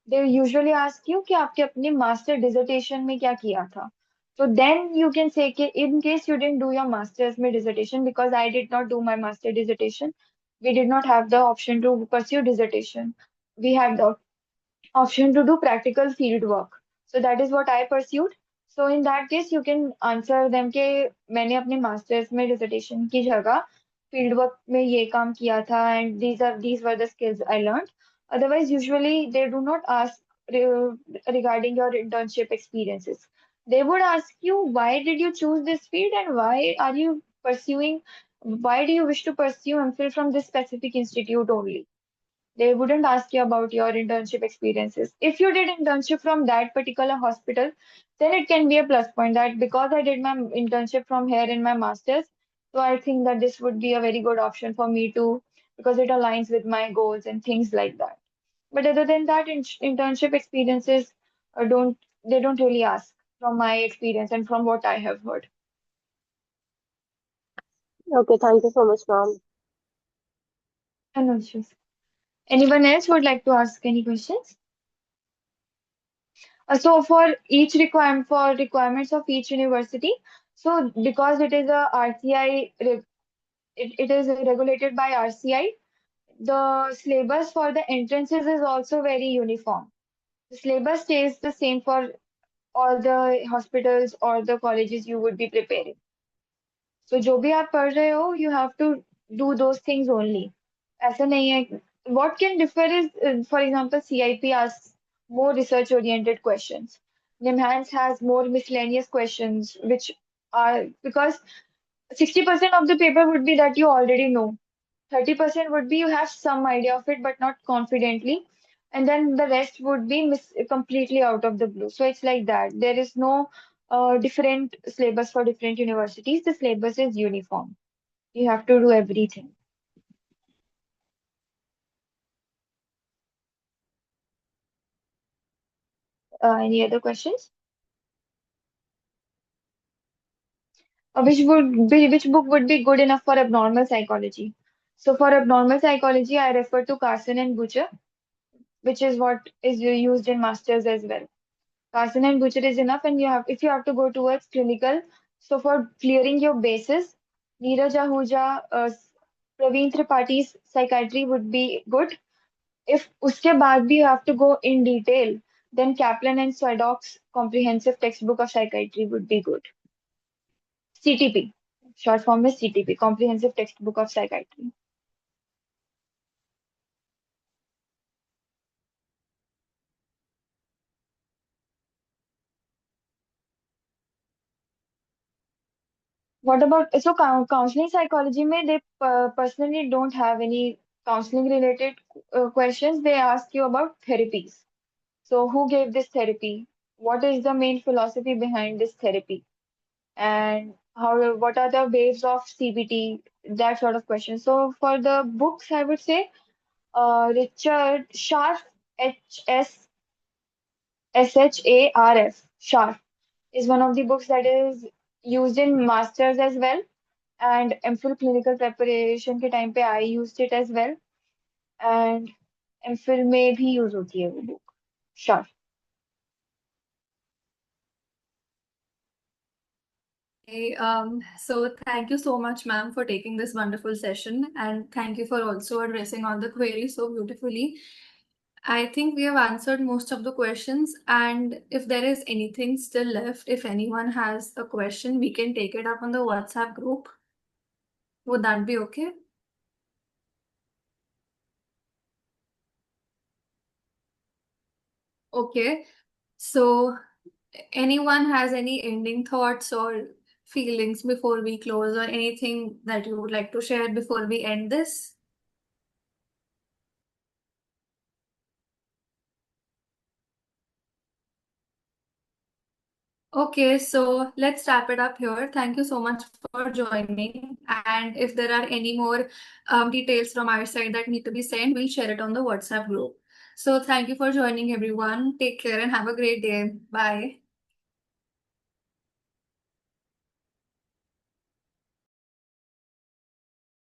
They usually ask you कि आपके अपने master dissertation में क्या किया था. So then you can say कि in case you didn't do your master's में dissertation, because I did not do my master dissertation, we did not have the option to pursue dissertation. We had the option to do practical field work. So that is what I pursued. So in that case, you can answer them कि मैंने अपने masters में dissertation की जगह field work में ये काम किया था, and these were the skills I learned. Otherwise, usually they do not ask regarding your internship experiences. They would ask you why did you choose this field, and why do you wish to pursue MPhil from this specific institute only. They wouldn't ask you about your internship experiences. If you did internship from that particular hospital, then it can be a plus point that because I did my internship from here in my master's, so I think that this would be a very good option for me to, because it aligns with my goals and things like that. But other than that, internship experiences don't they don't really ask from my experience and from what I have heard. Okay, thank you so much, ma'am. And no issues. Anyone else would like to ask any questions? So for each requirement, for requirements of each university, so because it is a RCI, it is regulated by RCI, the syllabus for the entrances is also very uniform. The syllabus stays the same for all the hospitals or the colleges you would be preparing. So जो भी आप पढ़ रहे हो, you have to do those things only. ऐसा नहीं है. What can differ is, for example, CIP asks more research-oriented questions. NIMHANS has more miscellaneous questions, which are because 60% of the paper would be that you already know. 30% would be you have some idea of it, but not confidently. And then the rest would be completely out of the blue. So it's like that. There is no different syllabus for different universities. The syllabus is uniform. You have to do everything. Any other questions? Which book would be good enough for abnormal psychology? So for abnormal psychology, I refer to Carson and Butcher, which is what is used in masters as well. Carson and Butcher is enough, and if you have to go towards clinical, so for clearing your bases, Neeraj Ahuja, Praveen Tripathi's psychiatry would be good. If uske baad bhi you have to go in detail, then Kaplan and Swadok's comprehensive textbook of psychiatry would be good. CTP, short form is CTP, comprehensive textbook of psychiatry. What about counseling psychology? They personally don't have any counseling related questions. They ask you about therapies. So, who gave this therapy? What is the main philosophy behind this therapy? And what are the waves of CBT? That sort of question. So, for the books, I would say Richard Scharf, Sharf, Scharf is one of the books that is used in masters as well. And MPhil clinical preparation के time पे I used it as well. And MPhil में भी use होती है वो book. Sure. Okay, so thank you so much, ma'am, for taking this wonderful session, and thank you for also addressing all the queries so beautifully. I think we have answered most of the questions, and if there is anything still left, if anyone has a question, we can take it up on the WhatsApp group. Would that be okay? Okay, so anyone has any ending thoughts or feelings before we close, or anything that you would like to share before we end this? Okay, so let's wrap it up here. Thank you so much for joining. And if there are any more details from our side that need to be sent, we'll share it on the WhatsApp group. So thank you for joining, everyone. Take care and have a great day. Bye.